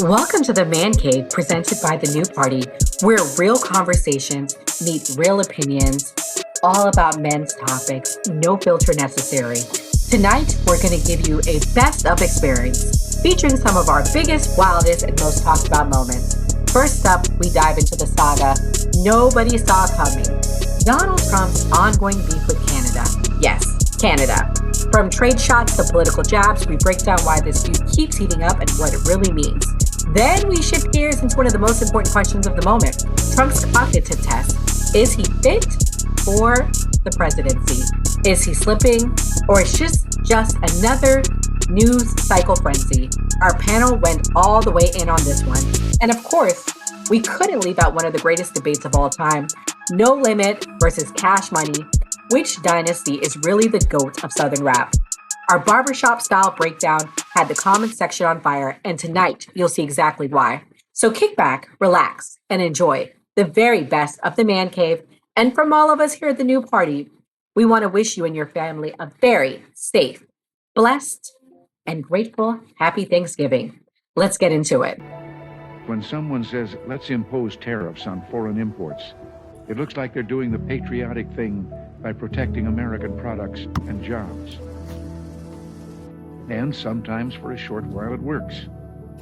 Welcome to the Man Cave presented by the New Party, where real conversations meet real opinions, all about men's topics, no filter necessary. Tonight, we're going to give you a best of experience, featuring some of our biggest, wildest, and most talked about moments. First up, we dive into the saga nobody saw coming. Donald Trump's ongoing beef with Canada. Yes, Canada. From trade shots to political jabs, we break down why this feud keeps heating up and what it really means. Then we shift gears into one of the most important questions of the moment, Trump's cognitive test. Is he fit for the presidency? Is he slipping? Or is just another news cycle frenzy? Our panel went all the way in on this one. And of course, we couldn't leave out one of the greatest debates of all time, No Limit versus Cash Money. Which dynasty is really the GOAT of Southern rap? Our barbershop-style breakdown had the comment section on fire, and tonight you'll see exactly why. So kick back, relax, and enjoy the very best of the Man Cave. And from all of us here at the New Party, we want to wish you and your family a very safe, blessed, and grateful happy Thanksgiving. Let's get into it. When someone says, let's impose tariffs on foreign imports, it looks like they're doing the patriotic thing by protecting American products and jobs. And sometimes for a short while it works,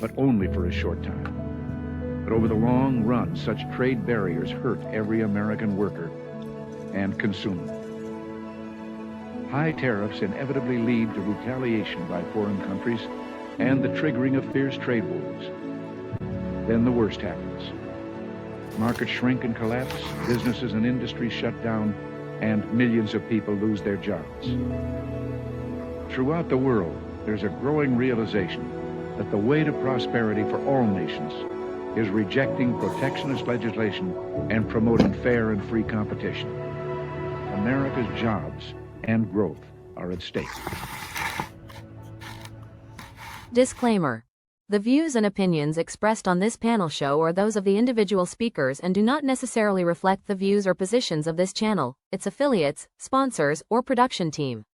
but only for a short time. But over the long run, such trade barriers hurt every American worker and consumer. High tariffs inevitably lead to retaliation by foreign countries and the triggering of fierce trade wars. Then the worst happens. Markets shrink and collapse, businesses and industries shut down, and millions of people lose their jobs. Throughout the world, there's a growing realization that the way to prosperity for all nations is rejecting protectionist legislation and promoting fair and free competition. America's jobs and growth are at stake. Disclaimer. The views and opinions expressed on this panel show are those of the individual speakers and do not necessarily reflect the views or positions of this channel, its affiliates, sponsors, or production team.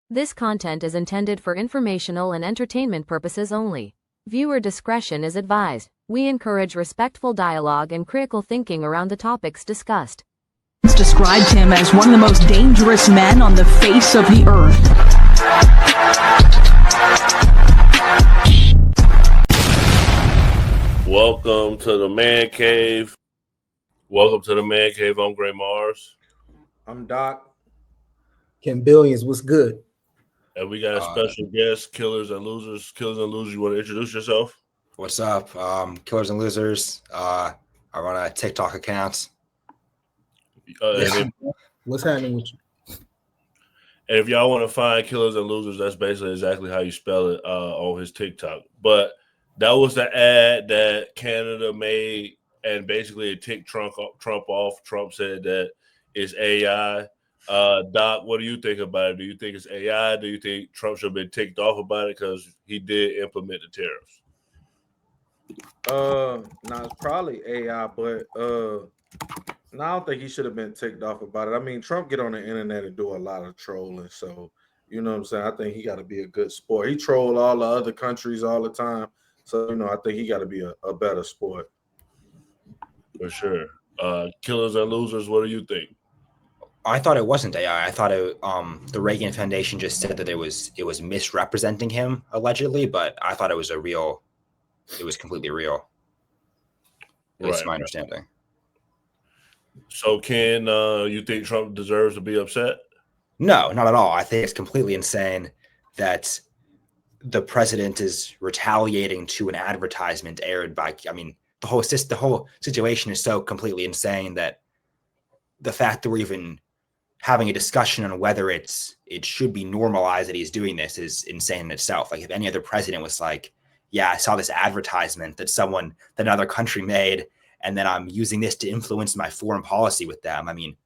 This content is intended for informational and entertainment purposes only. Viewer discretion is advised. We encourage respectful dialogue and critical thinking around the topics discussed. Described him as one of the most dangerous men on the face of the earth. Welcome to the Man Cave. Welcome to the Man Cave. I'm Gray Mars. I'm Doc. Ken Billions, what's good? And we got a special guest, Killers and Losers. Killers and Losers, you want to introduce yourself? What's up? Killers and Losers. I run a TikTok account. What's happening with you? And if y'all want to find Killers and Losers, that's basically exactly how you spell it on his TikTok. But that was the ad that Canada made, and basically it ticked Trump off. Trump said that it's AI. Doc, what do you think about it? Do you think it's AI? Do you think Trump should have been ticked off about it because he did implement the tariffs? No, it's probably AI, but no, I don't think he should have been ticked off about it. I mean, Trump get on the internet and do a lot of trolling, so you know what I'm saying. I think he got to be a good sport. He troll all the other countries all the time, so you know I think he got to be a better sport. For sure. Killers and Losers, what do you think? I thought it wasn't AI. I thought the Reagan Foundation just said that it was misrepresenting him allegedly, but I thought it was completely real. It's my understanding. So, Ken, you think Trump deserves to be upset? No, not at all. I think it's completely insane that the president is retaliating to an advertisement aired by. I mean, the whole situation is so completely insane that the fact that we're even having a discussion on whether it should be normalized that he's doing this is insane in itself. Like if any other president was like, yeah, I saw this advertisement that another country made, and then I'm using this to influence my foreign policy with them. I mean,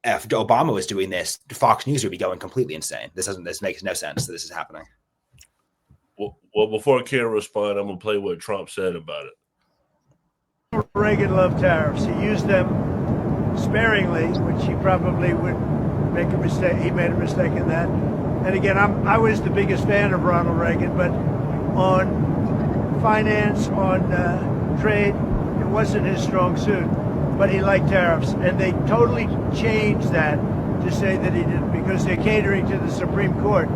if Obama was doing this, Fox News would be going completely insane. This makes no sense that this is happening. Well, before Ken responds, I'm going to play what Trump said about it. Reagan loved tariffs. He used them sparingly, which he probably would make a mistake. He made a mistake in that. And again, I was the biggest fan of Ronald Reagan, but on finance, on trade. It wasn't his strong suit, but he liked tariffs, and they totally changed that to say that he didn't, because they're catering to the Supreme Court,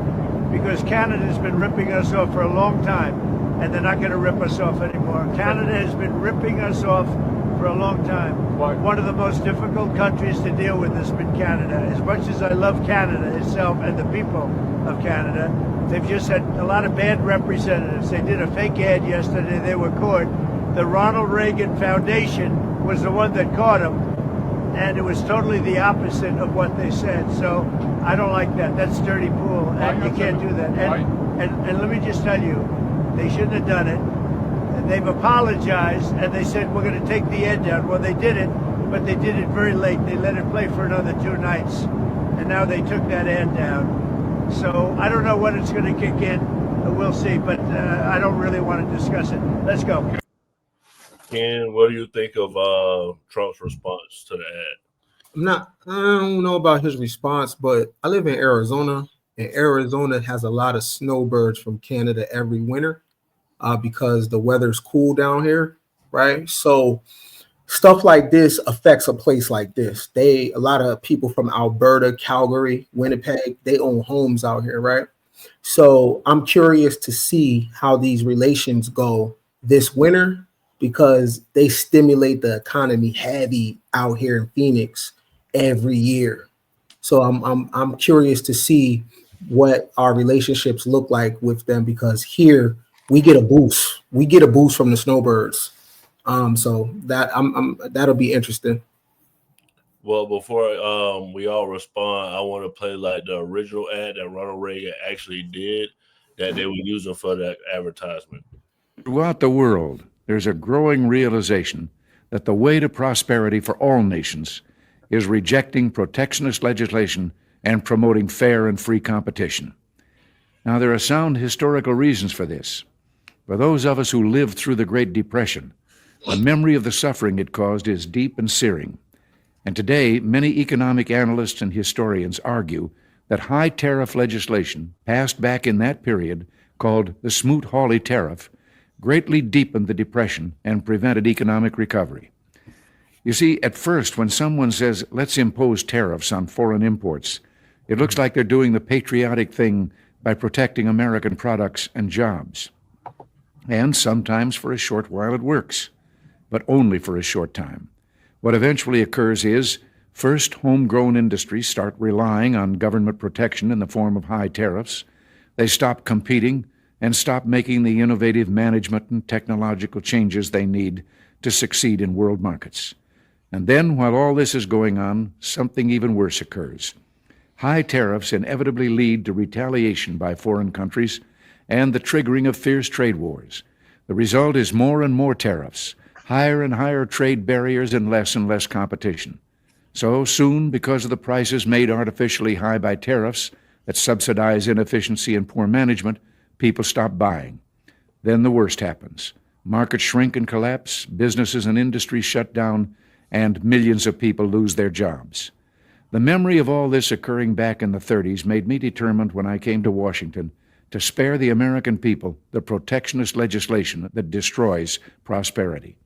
because Canada's been ripping us off for a long time, and they're not going to rip us off anymore. Canada has been ripping us off for a long time. One of the most difficult countries to deal with has been Canada. As much as I love Canada itself and the people of Canada, they've just had a lot of bad representatives. They did a fake ad yesterday. They were caught. The Ronald Reagan Foundation was the one that caught them, and it was totally the opposite of what they said. So I don't like that. That's dirty pool, and you can't do that. And let me just tell you, they shouldn't have done it. And they've apologized, and they said, we're going to take the ad down. Well, they did it, but they did it very late. They let it play for another 2 nights, and now they took that ad down. So I don't know when it's going to kick in. We'll see, but I don't really want to discuss it. Let's go. Ken, what do you think of Trump's response to the ad? I don't know about his response, but I live in Arizona, and Arizona has a lot of snowbirds from Canada every winter because the weather's cool down here, right? So stuff like this affects a place like this. A lot of people from Alberta, Calgary, Winnipeg, they own homes out here, right? So I'm curious to see how these relations go this winter, because they stimulate the economy heavy out here in Phoenix every year. So I'm curious to see what our relationships look like with them, because here we get a boost. We get a boost from the snowbirds. So that that'll be interesting. Well, before we all respond, I want to play like the original ad that Ronald Reagan actually did that they were using for that advertisement. Throughout the world, there's a growing realization that the way to prosperity for all nations is rejecting protectionist legislation and promoting fair and free competition. Now, there are sound historical reasons for this. For those of us who lived through the Great Depression, the memory of the suffering it caused is deep and searing. And today, many economic analysts and historians argue that high tariff legislation passed back in that period, called the Smoot-Hawley Tariff, greatly deepened the Depression and prevented economic recovery. You see, at first, when someone says, let's impose tariffs on foreign imports, it looks like they're doing the patriotic thing by protecting American products and jobs. And sometimes for a short while it works, but only for a short time. What eventually occurs is, first, homegrown industries start relying on government protection in the form of high tariffs. They stop competing and stop making the innovative management and technological changes they need to succeed in world markets. And then, while all this is going on, something even worse occurs. High tariffs inevitably lead to retaliation by foreign countries and the triggering of fierce trade wars. The result is more and more tariffs, higher and higher trade barriers, and less competition. So soon, because of the prices made artificially high by tariffs that subsidize inefficiency and poor management, people stop buying. Then the worst happens. Markets shrink and collapse, businesses and industries shut down, and millions of people lose their jobs. The memory of all this occurring back in the 30s made me determined when I came to Washington to spare the American people the protectionist legislation that destroys prosperity.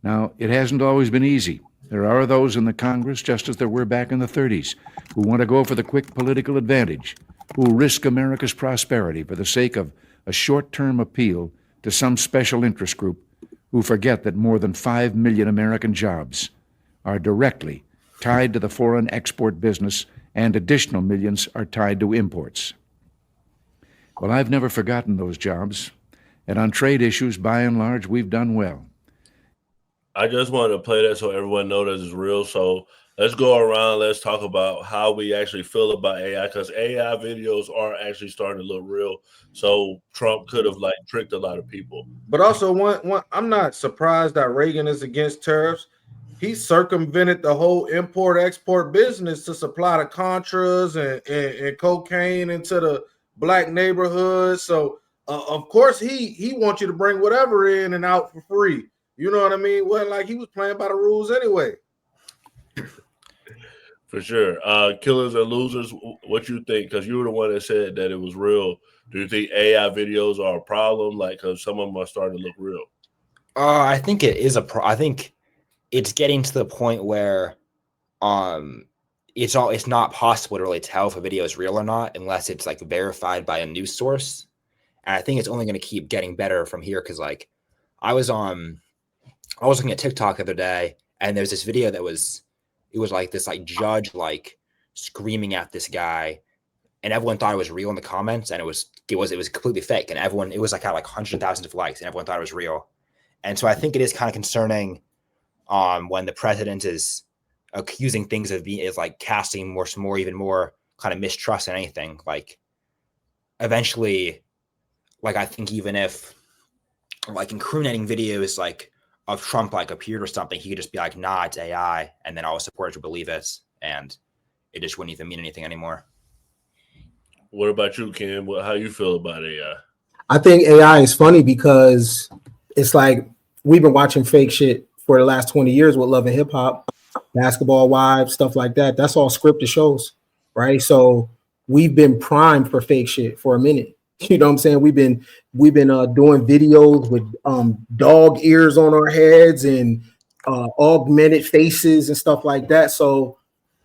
Now, it hasn't always been easy. There are those in the Congress, just as there were back in the 30s, who want to go for the quick political advantage, who risk America's prosperity for the sake of a short-term appeal to some special interest group, who forget that more than 5 million American jobs are directly tied to the foreign export business, and additional millions are tied to imports. Well, I've never forgotten those jobs, and on trade issues, by and large, we've done well. I just wanted to play that so everyone knows that it's real. So let's go around. Let's talk about how we actually feel about AI, because AI videos are actually starting to look real. So Trump could have tricked a lot of people. But also, one I'm not surprised that Reagan is against tariffs. He circumvented the whole import-export business to supply the Contras and cocaine into the black neighborhoods. So of course he wants you to bring whatever in and out for free. You know what I mean? Well, he was playing by the rules anyway. For sure. Killers and losers, what you think? Because you were the one that said that it was real. Do you think AI videos are a problem? Like, because some of them are starting to look real. I think it is I think it's getting to the point where it's not possible to really tell if a video is real or not unless it's like verified by a news source. And I think it's only going to keep getting better from here because like I was looking at TikTok the other day and there's this video it was like this like judge like screaming at this guy and everyone thought it was real in the comments and it was completely fake and everyone it was like had like hundreds of thousands of likes and everyone thought it was real. And so I think it is kind of concerning when the president is accusing things of being is like casting even more kind of mistrust in anything. Like eventually, like I think even if like incriminating videos like of Trump like appeared or something, he could just be like, nah, it's AI, and then all his supporters would believe it, and it just wouldn't even mean anything anymore. What about you, Ken? How you feel about AI? I think AI is funny because it's like we've been watching fake shit for the last 20 years with Love and Hip Hop, Basketball Wives, stuff like that. That's all scripted shows, right? So we've been primed for fake shit for a minute. You know what I'm saying? We've been doing videos with dog ears on our heads and augmented faces and stuff like that. So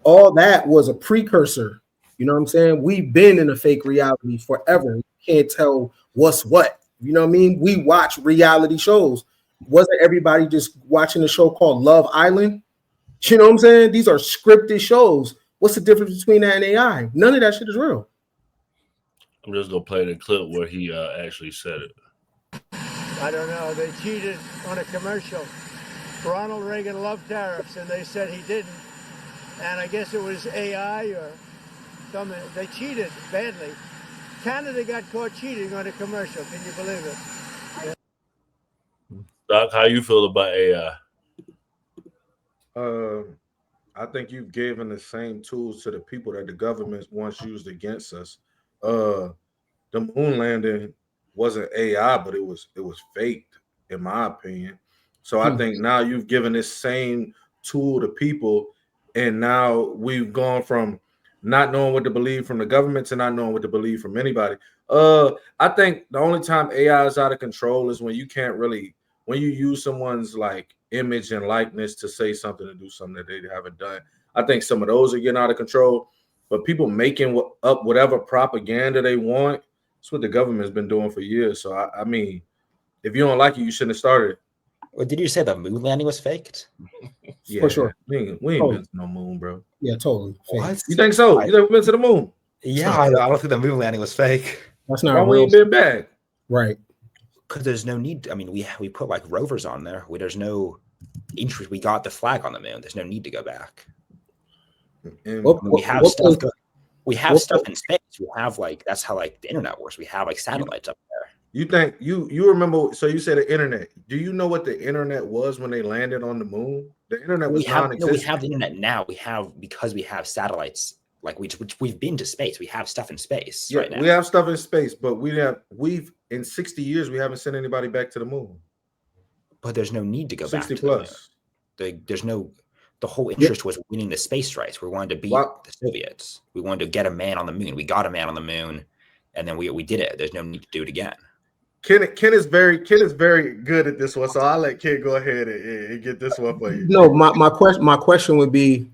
all that was a precursor. You know what I'm saying? We've been in a fake reality forever. You can't tell what's what. You know what I mean? We watch reality shows. Wasn't everybody just watching a show called Love Island? You know what I'm saying? These are scripted shows. What's the difference between that and AI? None of that shit is real. I'm just gonna play the clip where he actually said it. I don't know. They cheated on a commercial. Ronald Reagan loved tariffs, and they said he didn't. And I guess it was AI or something. They cheated badly. Canada got caught cheating on a commercial. Can you believe it? Yeah. Doc, how you feel about AI? I think you've given the same tools to the people that the government once used against us. The moon landing wasn't AI, but it was faked, in my opinion. So I think now you've given this same tool to people, and now we've gone from not knowing what to believe from the government to not knowing what to believe from anybody. I think the only time AI is out of control is when you use someone's like image and likeness to say something, to do something that they haven't done. I think some of those are getting out of control, but people making up whatever propaganda they want, that's what the government's been doing for years. So I mean, if you don't like it, you shouldn't have started. Well, did you say the moon landing was faked? Yeah, for sure. We ain't been to no moon, bro. Yeah, totally. What? You think so? You never been to the moon? Yeah, I don't think the moon landing was fake. That's not Why we ain't been back? Right. Because there's no need. I mean, we put like rovers on there. There's no interest. We got the flag on the moon. There's no need to go back. We have stuff. We have stuff in space. We have like that's how like the internet works. We have like satellites up there. You think you remember? So you said the internet. Do you know what the internet was when they landed on the moon? The internet was non-existent. We have the internet now. Because we have satellites. Like we've been to space. We have stuff in space right now. We have stuff in space, but we've in 60 years we haven't sent anybody back to the moon. But there's no need to go 60 back to plus. There's no. The whole interest was winning the space race. We wanted to beat the Soviets. We wanted to get a man on the moon. We got a man on the moon, and then we did it. There's no need to do it again. Ken is very good at this one, so I'll let Ken go ahead and get this one for you. No, my question would be,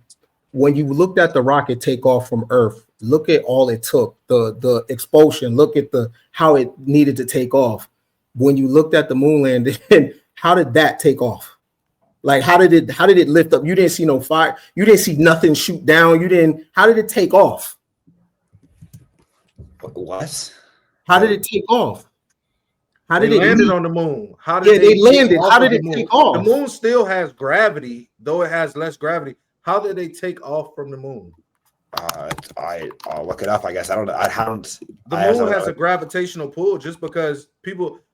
when you looked at the rocket take off from Earth, look at all it took, the expulsion, look at how it needed to take off. When you looked at the moon landing, how did that take off? Like how did it lift up? You didn't see no fire, you didn't see nothing shoot down, how did it take off? What? How did it take off? How did they landed leave? on the moon? How did they landed? How did it take off? The moon still has gravity, though it has less gravity. How did they take off from the moon? I'll look it up. I guess I don't. The moon has a gravitational pull. Just because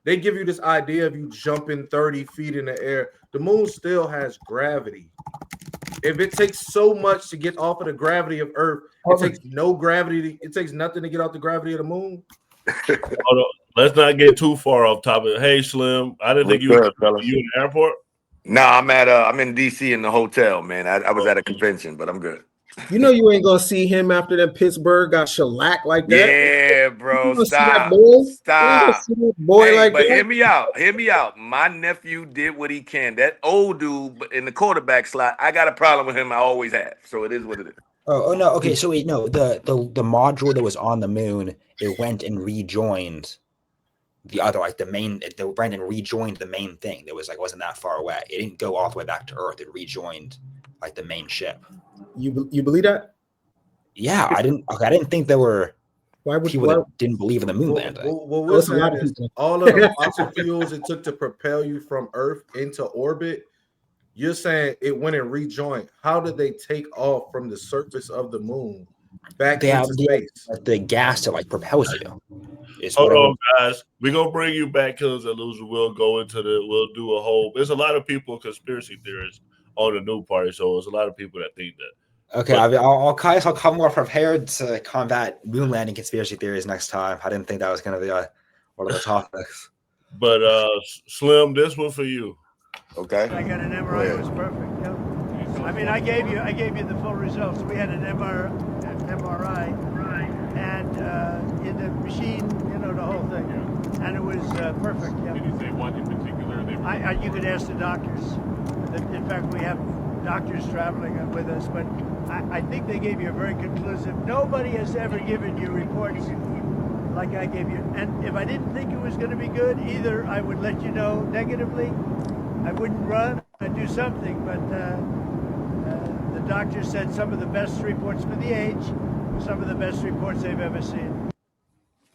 they give you this idea of you jumping 30 feet in the air, the moon still has gravity. If it takes so much to get off of the gravity of Earth, it takes no gravity. It takes nothing to get off the gravity of the moon. Hold on. Let's not get too far off topic. Hey, Slim, I didn't think you were in the airport. No, I'm in DC in the hotel, man. I was at a convention, but I'm good. You know you ain't gonna see him after that Pittsburgh got shellacked like that. Yeah, bro. You gonna see that Stop. boy? You ain't gonna Stop. see that boy Hey, like but that. hear me out. Hear me out. My nephew did what he can. That old dude in the quarterback slot, I got a problem with him. I always have. So it is what it is. Oh no. Okay, so wait, no, the module that was on the moon, it went and rejoined the other, like the main. It went and rejoined the main thing. That was like wasn't that far away. It didn't go all the way back to Earth. It rejoined like the main ship. You believe that? Yeah, I didn't think there were Why would people why, that didn't believe in the moon What landing. we're There's a lot saying of is people. all of the fossil fuels it took to propel you from Earth into orbit. You're saying it went and rejoined. How did they take off from the surface of the moon back They have into space? the gas that like propels you. Is Hold whatever. on, guys. We're gonna bring you back, Killers and Losers. We'll do a whole. There's a lot of people, conspiracy theorists on the new party, so there's a lot of people that think that. Okay, But- I'll come more prepared to combat moon landing conspiracy theories next time. I didn't think that was going to be one of the topics. But Slim, this one for you. Okay. I got an MRI. It was perfect. Yep. I mean, I gave you the full results. We had an MRI, and in the machine, the whole thing, and it was perfect. Yeah. Did you say one in particular? You could ask the doctors. In fact, we have doctors traveling with us, but I think they gave you a very conclusive. Nobody has ever given you reports like I gave you. And if I didn't think it was going to be good, either I would let you know negatively, I wouldn't run, I'd do something. But the doctor said some of the best reports for the age, some of the best reports they've ever seen.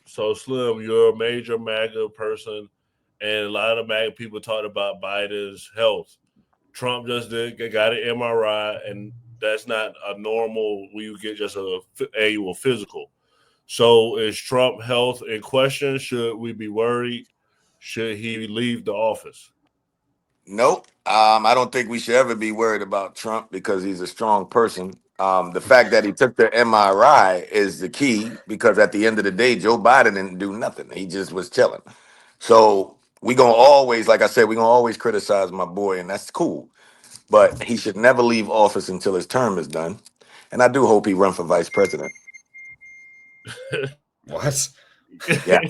So Slim, you're a major MAGA person, and a lot of MAGA people talked about Biden's health. Trump just got an MRI, and that's not a normal where you get just a annual physical. So is Trump health in question? Should we be worried? Should he leave the office? Nope. I don't think we should ever be worried about Trump because he's a strong person. The fact that he took the MRI is the key because at the end of the day, Joe Biden didn't do nothing. He just was chilling. So we're going to always, like I said, we're going to always criticize my boy, and that's cool. But he should never leave office until his term is done. And I do hope he run for vice president. What? Yeah.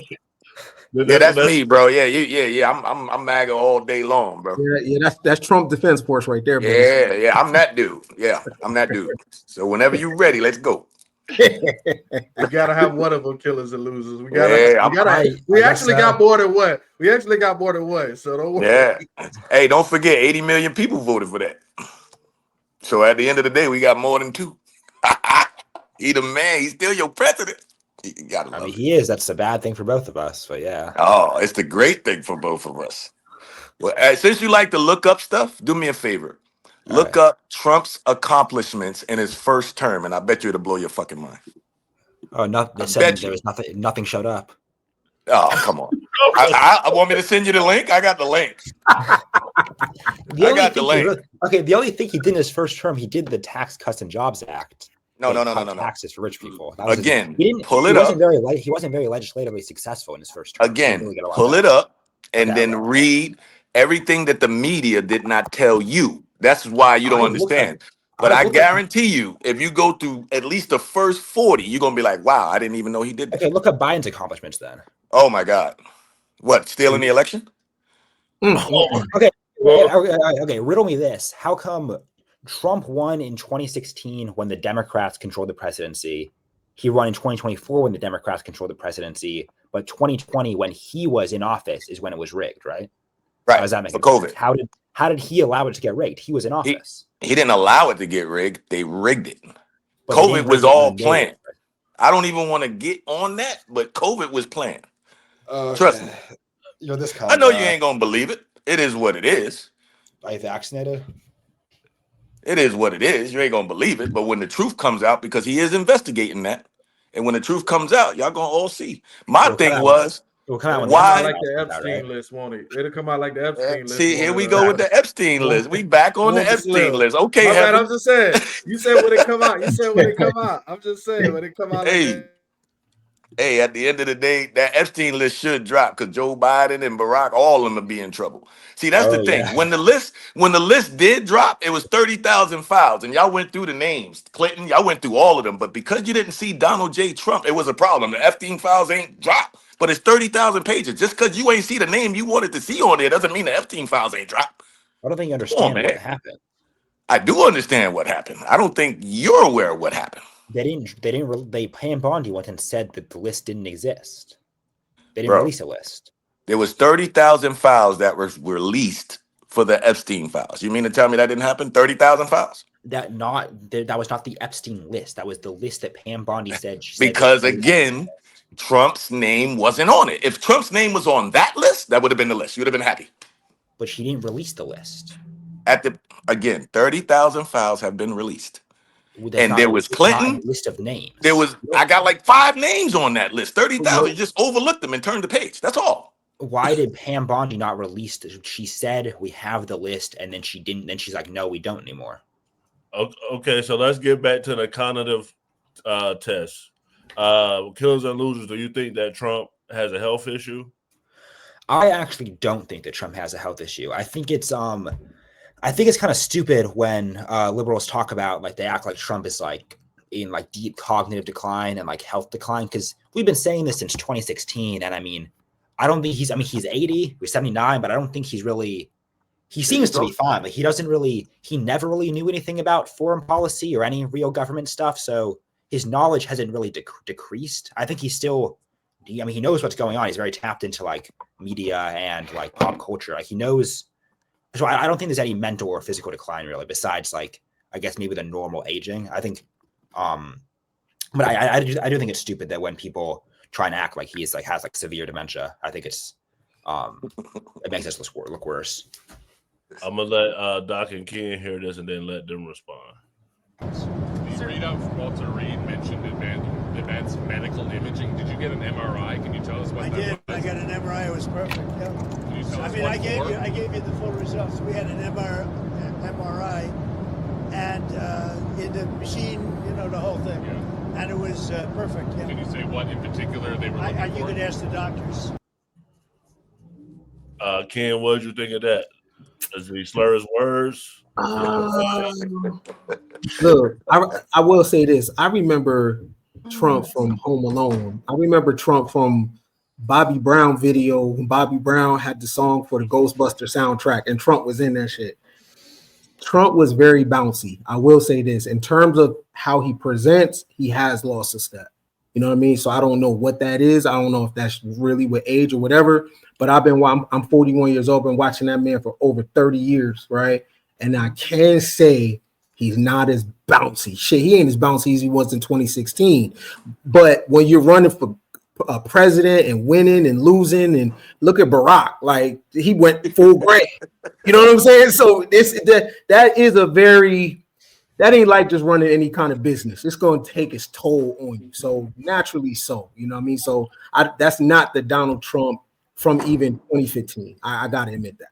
Yeah, that's me, bro. Yeah. I'm MAGA all day long, bro. Yeah, that's Trump defense force right there, bro. Yeah, I'm that dude. Yeah, I'm that dude. So whenever you're ready, let's go. We gotta have one of them, Killers and Losers. We actually got more than one. So don't worry. Yeah. Hey, don't forget, 80 million people voted for that. So at the end of the day, we got more than two. He the man. He's still your president. You gotta love it. He is. That's the bad thing for both of us. But yeah. Oh, it's the great thing for both of us. Well, since you like to look up stuff, do me a favor. Look up Trump's accomplishments in his first term, and I bet you it'll blow your fucking mind. Oh, no! They said there was nothing. Nothing showed up. Oh, come on! I want me to send you the link. I got the link. The only thing he did in his first term, he did the Tax Cuts and Jobs Act. No. Taxes for rich people. Again, pull it up. He wasn't very legislatively successful in his first term. Again, pull it up and then read everything that the media did not tell you. That's why you don't understand. But I guarantee you, if you go through at least the first 40, you're gonna be like, "Wow, I didn't even know he did that." Okay, look at Biden's accomplishments then. Oh my God, what, stealing the election? Okay, riddle me this: how come Trump won in 2016 when the Democrats controlled the presidency? He won in 2024 when the Democrats controlled the presidency, but 2020 when he was in office is when it was rigged, right? Right. How does that make for sense? COVID? How did he allow it to get rigged? He was in office. He didn't allow it to get rigged. They rigged it. But COVID was all planned. I don't even want to get on that, but COVID was planned. Trust me. You're this I know you ain't gonna believe it. It is what it is. Are you vaccinated? It is what it is. You ain't gonna believe it, but when the truth comes out, because he is investigating that, and when the truth comes out, y'all gonna all see. My thing was, why like the Epstein list, won't it? It'll come out like the Epstein list. See, here we go with the Epstein list. We back on the Epstein list. Okay, man, I'm just saying. You said when it come out. I'm just saying when it come out. Hey, Hey, at the end of the day, that Epstein list should drop because Joe Biden and Barack, all of them are be in trouble. See, that's the Oh thing. yeah. When the list did drop, it was 30,000 files, and y'all went through the names. Clinton, y'all went through all of them, but because you didn't see Donald J. Trump, it was a problem. The Epstein files ain't dropped, but it's 30,000 pages. Just because you ain't see the name you wanted to see on there doesn't mean the Epstein files ain't dropped. I don't think you Come on, understand what man. happened. I do understand what happened. I don't think you're aware of what happened. They Pam Bondi went and said that the list didn't exist. They didn't Bro, release a list. there was 30,000 files that were released for the Epstein files. You mean to tell me that didn't happen? 30,000 files? That was not the Epstein list. That was the list that Pam Bondi said. She said Because again, Trump's name wasn't on it. If Trump's name was on that list, that would have been the list. You would have been happy. but she didn't release the list. Again, 30,000 files have been released. That's And not there a, was it's not Clinton. a list of names. I got like 5 names on that list. 30,000. You just overlooked them and turned the page. That's all. Why did Pam Bondi not release this? She said we have the list, and then she didn't. Then she's like, no, we don't anymore. Okay, so let's get back to the cognitive test. Killers and losers, do you think that Trump has a health issue? I actually don't think that Trump has a health issue. I think it's kind of stupid when liberals talk about, like, they act like Trump is like in like deep cognitive decline and like health decline, because we've been saying this since 2016. And I mean, I don't think he's 80 or 79, but I don't think he seems to be fine. Like, he never really knew anything about foreign policy or any real government stuff. So his knowledge hasn't really decreased. I think he's still, he knows what's going on. He's very tapped into like media and like pop culture. Like, he knows. So I don't think there's any mental or physical decline really, besides like, I guess maybe the normal aging. I think, but I do think it's stupid that when people try and act like he's like has like severe dementia, I think it's it makes us look worse. I'm gonna let Doc and Ken hear this and then let them respond. The read of Walter Reed mentioned advanced medical imaging. Did you get an MRI? Can you tell us what I that did. was? I got an MRI. It was perfect. Yeah. Can you tell us I mean, what I gave you the full results. We had an MRI, and in the machine, the whole thing, Yeah. and it was perfect. Yeah. Can you say what in particular they were looking for? You could ask the doctors. Ken, what did you think of that? Does he slur his words? Look, I will say this. I remember Trump from Home Alone. I remember Trump from Bobby Brown video when Bobby Brown had the song for the Ghostbuster soundtrack and Trump was in that shit. Trump was very bouncy. I will say this. In terms of how he presents, he has lost a step. You know what I mean? So I don't know what that is. I don't know if that's really with age or whatever. But I'm 41 years old, been watching that man for over 30 years, right? And I can say he's not as bouncy. Shit, he ain't as bouncy as he was in 2016. But when you're running for president and winning and losing, and look at Barack, like he went full gray. You know what I'm saying? So that is a very, that ain't like just running any kind of business. It's going to take its toll on you. So naturally so, you know what I mean? So that's not the Donald Trump from even 2015. I got to admit that.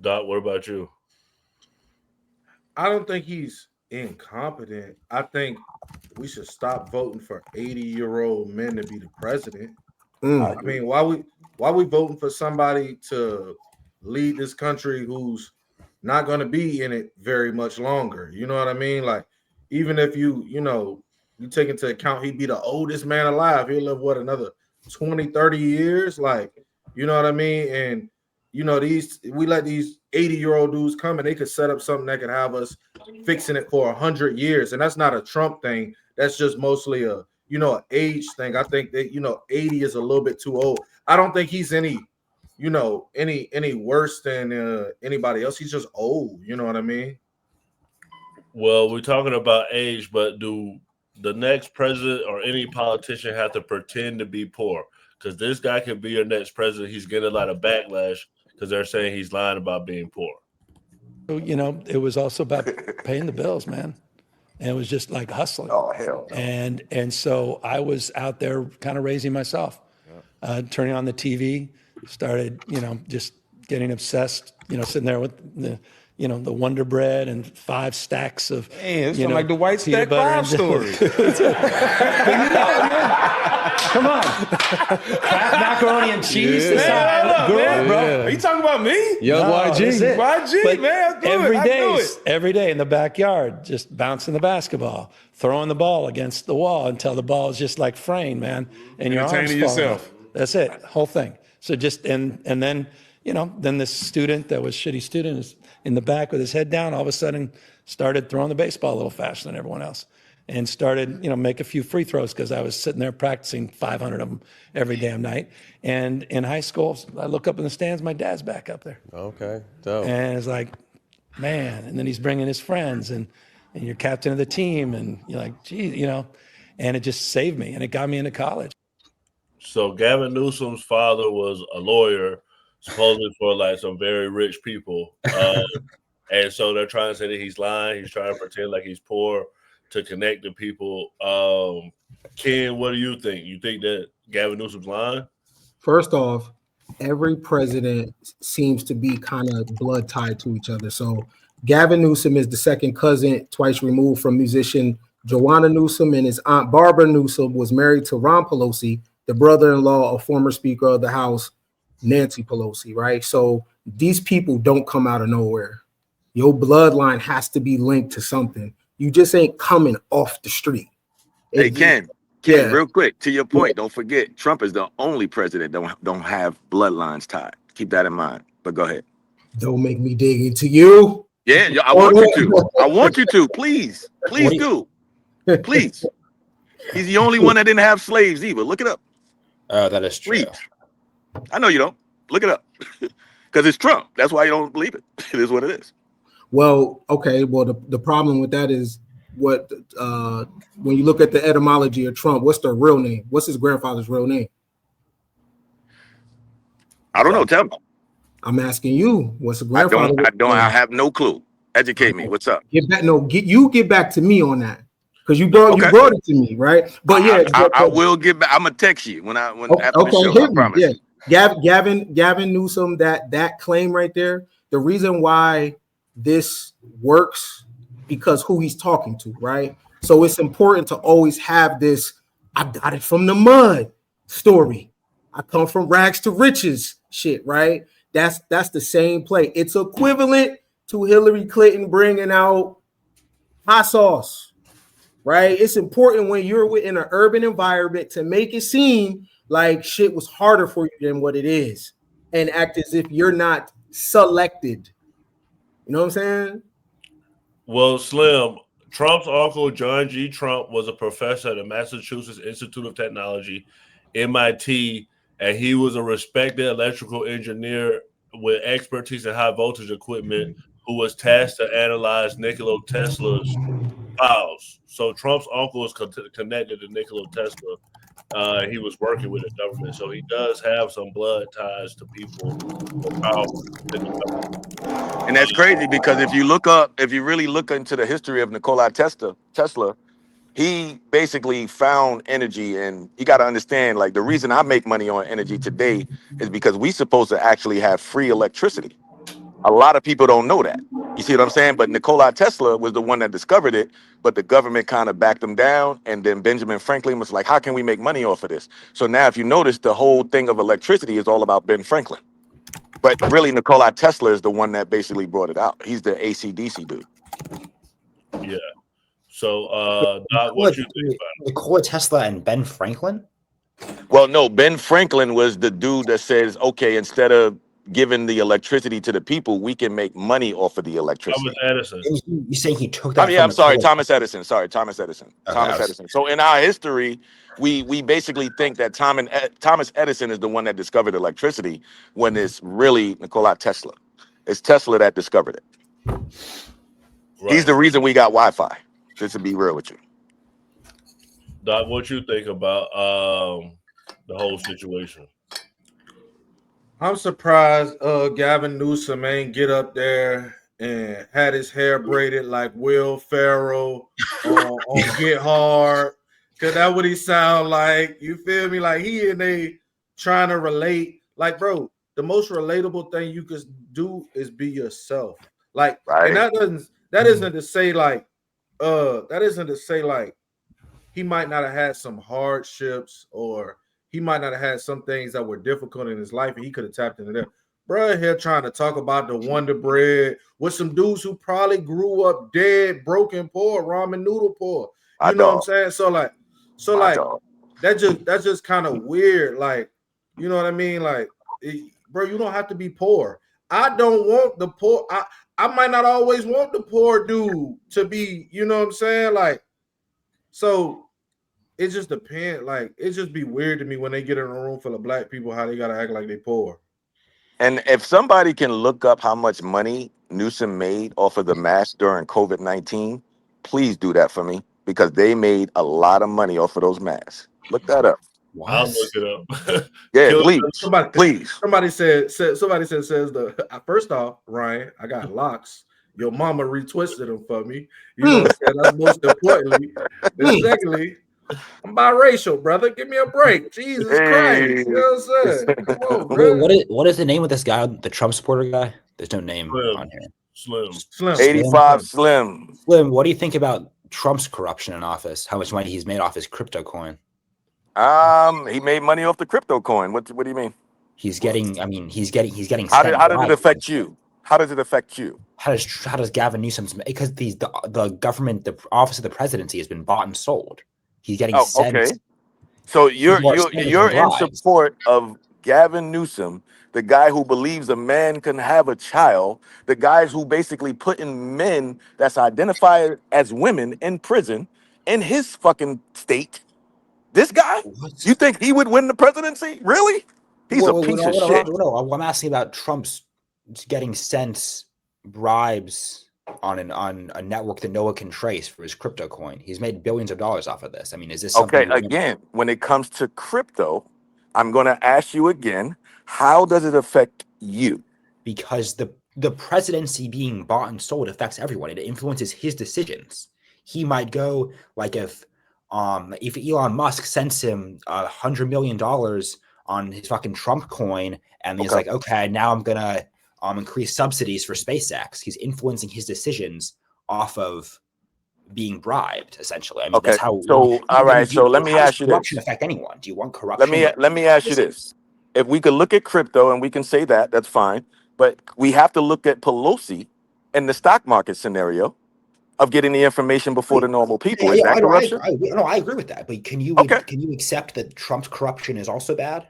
Doc, what about you? I don't think he's incompetent. I think we should stop voting for 80-year-old men to be the president. I mean, why we voting for somebody to lead this country who's not going to be in it very much longer? You know what I mean? Like, even if you take into account he'd be the oldest man alive, he'll live another 20, 30 years? Like, you know what I mean? And we let these 80-year-old dudes come and they could set up something that could have us fixing it for 100 years. And that's not a Trump thing. That's just mostly an age thing. I think that 80 is a little bit too old. I don't think he's any worse than anybody else. He's just old. You know what I mean? Well, we're talking about age, but do the next president or any politician have to pretend to be poor? Because this guy could be your next president. He's getting a lot of backlash because they're saying he's lying about being poor. So, it was also about paying the bills, man. And it was just like hustling. Oh, hell no. And so I was out there kind of raising myself, turning on the TV, started, just getting obsessed, sitting there with the Wonder Bread and 5 stacks of, Hey, it's like the White Stack 5 story. Come on. Kraft macaroni and cheese. Yeah. That's how I grew up, bro. Yeah. Are you talking about me? Young That's YG. it. YG, But man, I do it. I do it. every day in the backyard, just bouncing the basketball, throwing the ball against the wall until the ball is just like fraying, man, and your arms Entertaining falling yourself. off. That's it, whole thing. So just and then then this student that was shitty student is in the back with his head down. All of a sudden, started throwing the baseball a little faster than everyone else, and started make a few free throws because I was sitting there practicing 500 of them every damn night. And in high school, I look up in the stands, my dad's back up there. Okay, dope. And it's like, man, and then he's bringing his friends and you're captain of the team and you're like, gee, and it just saved me and it got me into college. So Gavin Newsom's father was a lawyer, supposedly for like some very rich people. And so they're trying to say that he's lying. He's trying to pretend like he's poor to connect to people. Ken, what do you think? You think that Gavin Newsom's lying? First off, every president seems to be kind of blood tied to each other. So Gavin Newsom is the second cousin, twice removed from musician Joanna Newsom, and his aunt Barbara Newsom was married to Ron Pelosi, the brother-in-law of former Speaker of the House, Nancy Pelosi, right? So these people don't come out of nowhere. Your bloodline has to be linked to something. You just ain't coming off the street. Hey, Ken, real quick, to your point, don't forget, Trump is the only president that don't have bloodlines tied. Keep that in mind. But go ahead. Don't make me dig into you. Yeah, I want you to. I want you to. Please do. Please. He's the only one that didn't have slaves either. Look it up. That is true. Please. I know you don't. Look it up. Because it's Trump. That's why you don't believe it. It is what it is. Well, okay. Well, the problem with that is when you look at the etymology of Trump, what's the real name? What's his grandfather's real name? I don't know. Tell me. I'm asking you. What's the grandfather? I have no clue. Educate me. What's up? Get back to me on that because you brought it to me, right? But I will get back. I'm gonna text you after the show. I promise. Yeah, Gavin Newsom. That claim right there. The reason why this works because who he's talking to, right? So it's important to always have this I got it from the mud story. I come from rags to riches shit, right? That's the same play. It's equivalent to Hillary Clinton bringing out hot sauce, right? It's important when you're in an urban environment to make it seem like shit was harder for you than what it is and act as if you're not selected. You know what I'm saying? Well, Slim, Trump's uncle, John G. Trump, was a professor at the Massachusetts Institute of Technology, MIT, and he was a respected electrical engineer with expertise in high voltage equipment who was tasked to analyze Nikola Tesla's files. So Trump's uncle is connected to Nikola Tesla. He was working with the government, so he does have some blood ties to people with power. And that's crazy because if you really look into the history of Nikola Tesla, he basically found energy, and you got to understand, like, the reason I make money on energy today is because we supposed to actually have free electricity. A lot of people don't know that. You see what I'm saying? But Nikola Tesla was the one that discovered it, but the government kind of backed him down. And then Benjamin Franklin was like, how can we make money off of this? So now if you notice, the whole thing of electricity is all about Ben Franklin. But really, Nikola Tesla is the one that basically brought it out. He's the AC/DC dude. Yeah. So, Doc, what you think about it? Nikola Tesla and Ben Franklin? Well, no, Ben Franklin was the dude that says, okay, instead of giving the electricity to the people, we can make money off of the electricity. Thomas Edison. You saying he took that? I'm sorry, Thomas Edison. Thomas Edison. Okay, Thomas Edison. So in our history, we basically think that Thomas Edison is the one that discovered electricity when it's really Nikola Tesla. It's Tesla that discovered it. Right. He's the reason we got Wi-Fi, just to be real with you. Doc, what you think about the whole situation? I'm surprised Gavin Newsom ain't get up there and had his hair braided like Will Ferrell on Get Hard. Cause that's what he sound like. You feel me? Like he and they trying to relate. Like, bro, the most relatable thing you could do is be yourself. Like, and that isn't to say like he might not have had some hardships, or he might not have had some things that were difficult in his life, and he could have tapped into them. Bro, here trying to talk about the Wonder Bread with some dudes who probably grew up dead, broken, poor, ramen noodle poor. You know what I'm saying? So like that's just kind of weird. Like, you know what I mean? Like, bro, you don't have to be poor. I don't want the poor. I might not always want the poor dude to be, you know what I'm saying? Like, so it just depends. Like, it just be weird to me when they get in a room full of black people, how they gotta act like they poor. And if somebody can look up how much money Newsom made off of the mask during COVID-19, please do that for me, because they made a lot of money off of those masks. Look that up. I'll look it up. Yeah, please. Somebody says the first off, Ryan, I got locks. Your mama retwisted them for me. You know what I'm saying? That's most importantly. Then secondly, I'm biracial, brother. Give me a break. Jesus Christ. You know what I'm saying? Come on, bro. What is the name of this guy, the Trump supporter guy? There's no name on here. Slim. 85 Slim. Slim, what do you think about Trump's corruption in office? How much money he's made off his crypto coin? He made money off the crypto coin. What do you mean? He's getting How did it affect you? How does it affect you? How does Gavin Newsom, because the government, the office of the presidency has been bought and sold. He's getting sent. Okay. So you're in support of Gavin Newsom, the guy who believes a man can have a child, the guys who basically putting men that's identified as women in prison in his fucking state. This guy? You think he would win the presidency? Really? He's a piece of shit. No, I'm asking about Trump's getting sent bribes on a network that no one can trace for his crypto coin. He's made billions of dollars off of this. I mean, is this something? Okay, again, when it comes to crypto, I'm going to ask you again, how does it affect you? Because the presidency being bought and sold affects everyone. It influences his decisions. He might go, like, if Elon Musk sends him $100 million on his fucking Trump coin, and he's like, okay, now I'm gonna increase subsidies for SpaceX. He's influencing his decisions off of being bribed, essentially. I mean, that's how. So, all right. So let me ask you this: corruption affect anyone? Do you want corruption? Let me ask you this: if we could look at crypto and we can say that, that's fine. But we have to look at Pelosi and the stock market scenario of getting the information before the normal people. Is that corruption? I agree with that. But can you accept that Trump's corruption is also bad?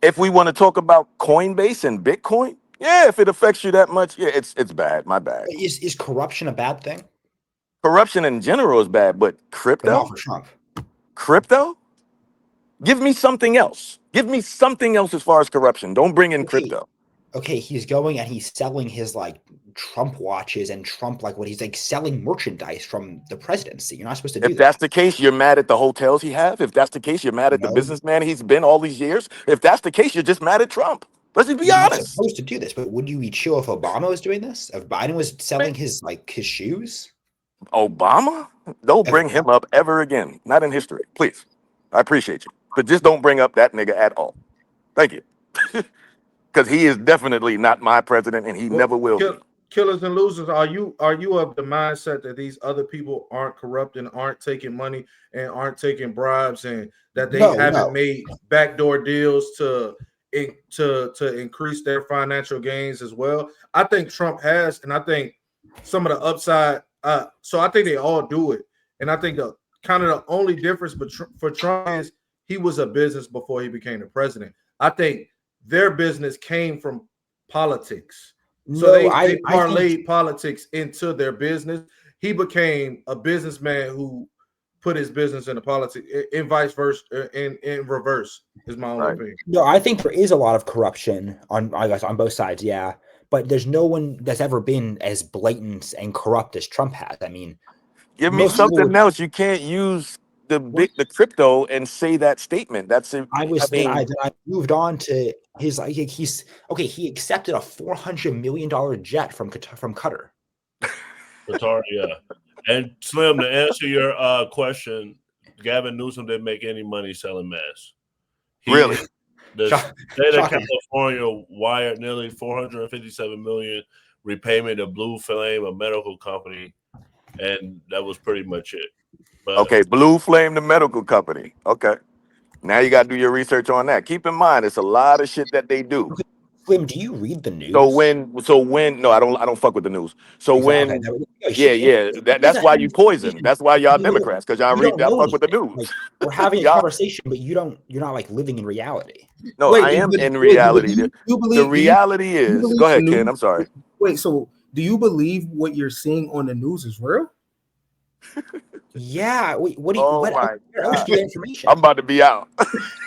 If we want to talk about Coinbase and Bitcoin, yeah, if it affects you that much, yeah, it's bad. My bad. Is corruption a bad thing? Corruption in general is bad, but crypto? But not for Trump. Crypto? Give me something else. Give me something else as far as corruption. Don't bring in crypto. Okay, he's going and he's selling his like Trump watches and Trump he's like selling merchandise from the presidency. You're not supposed to do that. If that's the case, you're mad at the hotels he have. If that's the case, you're mad at the businessman he's been all these years. If that's the case, you're just mad at Trump. Let's just be honest. You're not supposed to do this, but would you be chill if Obama was doing this? If Biden was selling his shoes? Obama? Don't bring him up ever again. Not in history. Please. I appreciate you. But just don't bring up that nigga at all. Thank you. Because he is definitely not my president, and he never will be. Killers and losers, are you of the mindset that these other people aren't corrupt and aren't taking money and aren't taking bribes, and that they haven't made backdoor deals to increase their financial gains as well? I think Trump has, and I think some of the upside. So I think they all do it, and I think the only difference for Trump is he was a business before he became the president. I think their business came from politics. So they parlayed politics into their business. He became a businessman who put his business into politics, in vice versa, in reverse, is my own opinion. No, I think there is a lot of corruption on both sides, yeah. But there's no one that's ever been as blatant and corrupt as Trump has. I mean, give me something else. You can't use the crypto and say that statement. That's it. I moved on to his he accepted a $400 million jet from Qatar. Qatar, yeah. And Slim, to answer your question, Gavin Newsom didn't make any money selling masks. Really? The state of California wired nearly $457 million repayment to Blue Flame, a medical company, and that was pretty much it. But Okay, Blue Flame, the medical company. Okay. Now you got to do your research on that. Keep in mind, it's a lot of shit that they do. Slim, do you read the So news? when no, I don't fuck with the news. So Exactly. when Okay. that's why you poison. Listen, That's why y'all you don't Democrats, because y'all you don't know fuck with the anything. news. Like, we're having a Y'all, conversation, but you're not like living in reality. no, Wait, I am in wait, reality. you The believe? reality Do you is, believe go the ahead, Ken. news? I'm sorry. Wait, so do you believe what you're seeing on the news is real? Yeah. Wait, what Oh my where else God. do you get information? I'm about to be out.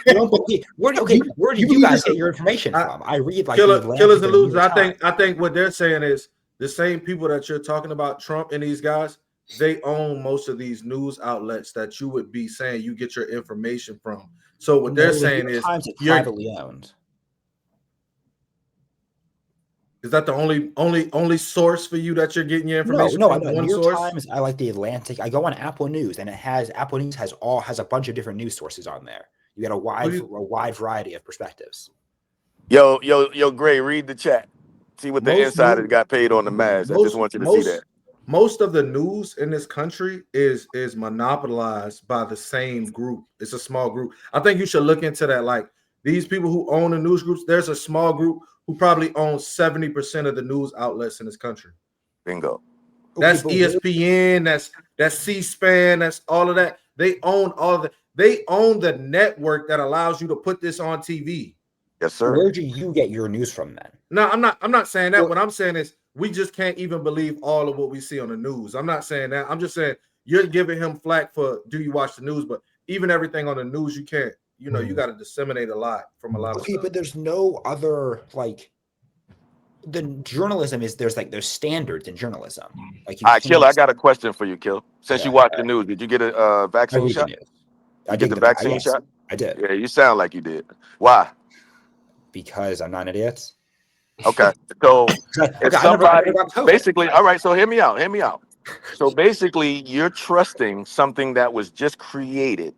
You don't believe where did You you believe guys this? get your information from? I read like the Killers Atlantic and and the New losers. York Times. I think what they're saying is the same people that you're talking about, Trump and these guys, they own most of these news outlets that you would be saying you get your information from. So what they're No, the New saying York is Times is you're privately owned. is that the only source for you that you're getting your information No, I from? know. One New York source? Times, I like the Atlantic. I go on Apple News, and Apple News has a bunch of different news sources on there. You get a wide variety of perspectives. Yo, Gray, read the chat. See what the Most insider news got paid on the mask. I just want you to see that. most of the news in this country is monopolized by the same group. It's a small group. I think you should look into that. Like these people who own the news groups, there's a small group who probably owns 70% of the news outlets in this country. Bingo. That's ESPN, that's C-SPAN, that's all of that. They own all of the they own the network that allows you to put this on TV. Yes, sir. Where do you get your news from then? No, I'm not saying that. What I'm saying is we just can't even believe all of what we see on the news. I'm not saying that. I'm just saying you're giving him flack for do you watch the news, but even everything on the news, you can't, you got to disseminate a lot from a lot of stuff. But there's no other like the journalism is there's standards in journalism. Like All right, Kill, I got a question for you, Kill. Since you watched the news, did you get a vaccine shot? I did the vaccine shot? I did. Yeah, you sound like you did. Why? Because I'm not an idiot. Okay. So if somebody basically, all right, so hear me out. So basically, you're trusting something that was just created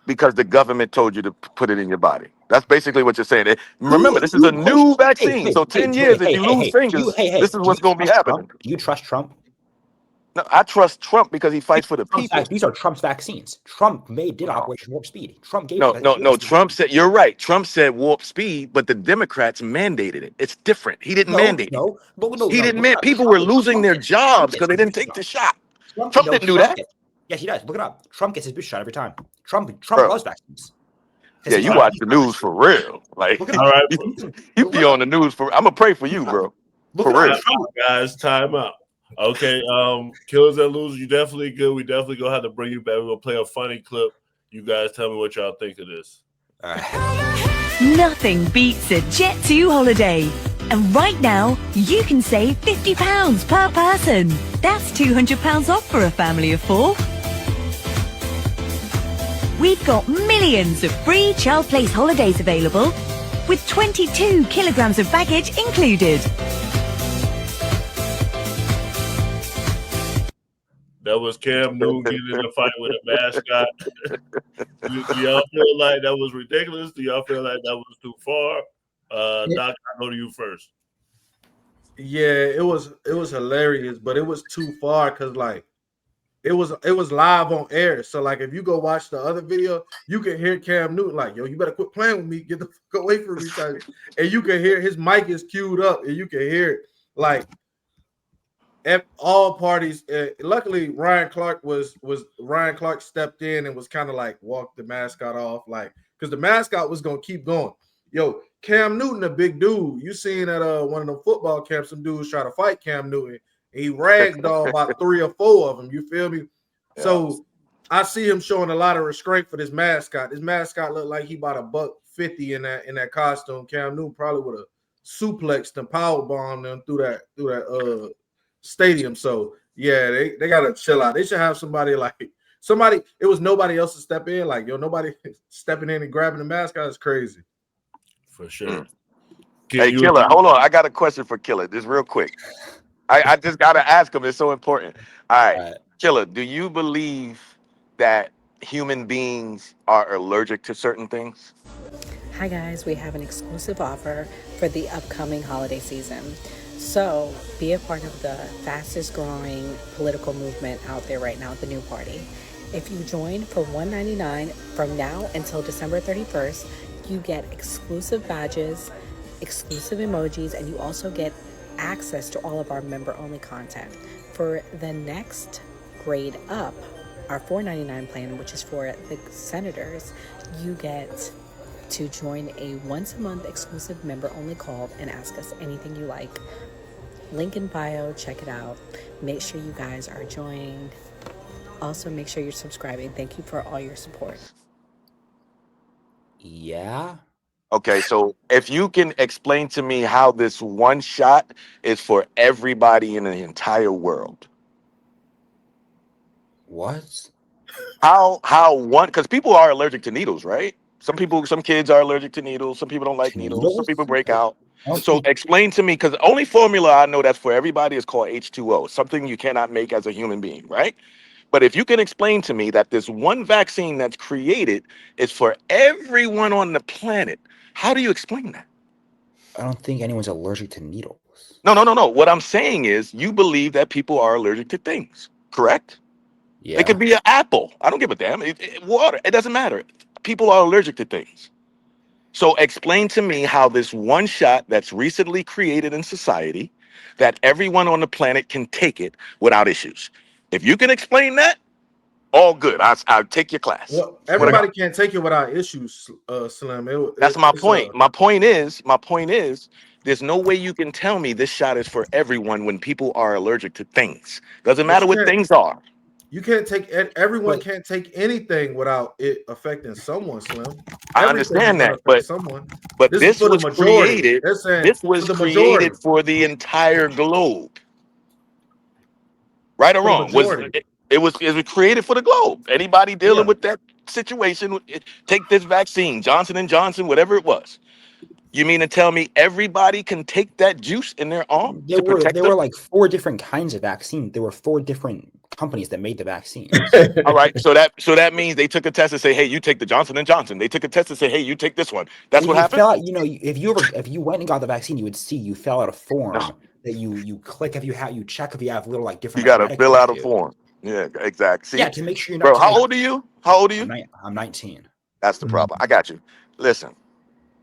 because the government told you to put it in your body. That's basically what you're saying. Remember, this is a new vaccine. So 10 years, if you lose fingers, this is what's going to be happening. Do you trust Trump? No, I trust Trump because he fights for the people. These are Trump's vaccines. Trump did Operation Warp Speed. Trump gave No. Trump said, you're right. Trump said warp speed, but the Democrats mandated it. It's different. He didn't mandate it. He didn't. People were losing their jobs because they didn't take the shot. Trump didn't do that. Yes, he does. Look it up. Trump gets his booster shot every time. Trump loves vaccines. Yeah, you watch the news for real. Like, all right, you be on the news for. I'm gonna pray for you, bro. For real, guys. Time out. Okay, Killers and Losers, you definitely good. We definitely gonna have to bring you back. We're gonna play a funny clip. You guys tell me what y'all think of this. Nothing beats a Jet2 holiday. And right now, you can save £50 per person. That's £200 off for a family of 4. We've got millions of free child place holidays available, with 22 kilograms of baggage included. That was Cam Newton getting in a fight with a mascot. Do y'all feel like that was ridiculous? Do y'all feel like that was too far? Doc, I'll go to you first. Yeah, it was hilarious, but it was too far because like it was live on air. So like if you go watch the other video, you can hear Cam Newton like, yo, you better quit playing with me, get the fuck away from me. And you can hear his mic is queued up and you can hear it like at all parties. Luckily, Ryan Clark stepped in and was kind of like walked the mascot off, like because the mascot was gonna keep going. Yo, Cam Newton, a big dude. You seen at one of the football camps, some dudes try to fight Cam Newton. He ragdolled about 3 or 4 of them. You feel me? Yeah. So I see him showing a lot of restraint for this mascot. This mascot looked like he bought $150 in that costume. Cam Newton probably would have suplexed and power bombed them through that stadium. So yeah, they gotta chill out. They should have somebody. It was nobody else to step in. Like, yo, nobody stepping in and grabbing the mascot is crazy. For sure. Hey, Killer, hold on. I got a question for Killer. Just real quick. I just gotta ask him. It's so important. All right, Killer, do you believe that human beings are allergic to certain things? Hi guys, we have an exclusive offer for the upcoming holiday season. So be a part of the fastest growing political movement out there right now, the New Party. If you join for $1.99 from now until December 31st, you get exclusive badges, exclusive emojis, and you also get access to all of our member-only content. For the next grade up, our $4.99 plan, which is for the senators, you get to join a once-a-month exclusive member-only call and ask us anything you like. Link in bio, check it out. Make sure you guys are joined. Also, make sure you're subscribing. Thank you for all your support. Yeah. Okay, so if you can explain to me how this one shot is for everybody in the entire world. What? How one, because people are allergic to needles, right? Some kids are allergic to needles. Some people don't like To needles. Some people needles? break out. I don't So think explain to me, because the only formula I know that's for everybody is called H2O, something you cannot make as a human being, right? But if you can explain to me that this one vaccine that's created is for everyone on the planet, how do you explain that? I don't think anyone's allergic to needles. No. What I'm saying is you believe that people are allergic to things, correct? It could Yeah. be an apple. I don't give a damn. Water. It doesn't matter. People are allergic to things. So explain to me how this one shot that's recently created in society, that everyone on the planet can take it without issues. If you can explain that, all good. I'll take your class. Well, What I got? everybody can't take it without issues, Slim. That's my It's point. My point is, there's no way you can tell me this shot is for everyone when people are allergic to things. Doesn't but matter what things are. you can't take everyone But can't take anything without it affecting someone, Slim. I Everything is understand going to that, affect someone. but This is this for the was majority. created. They're saying This for was the majority. created for the entire globe. Right or For the wrong? majority. It was created for the globe. Anybody dealing Yeah. with that situation, take this vaccine, Johnson and Johnson, whatever it was. You mean to tell me everybody can take that juice in their arm to protect there them? were like 4 different kinds of vaccine. There were 4 different companies that made the vaccines. All right, so that means they took a test and say, "Hey, you take the Johnson and Johnson." They took a test and say, "Hey, you take this one." That's If what you happened. fill out, if you went and got the vaccine, you would see you fill out a form No, that you click if you check if you have little like you different like got to medical fill out a issue. form. Yeah, exactly. Yeah, See, to make sure you're not bro, to how make. old are you? How old are you? I'm 19. That's the problem. I got you. Listen,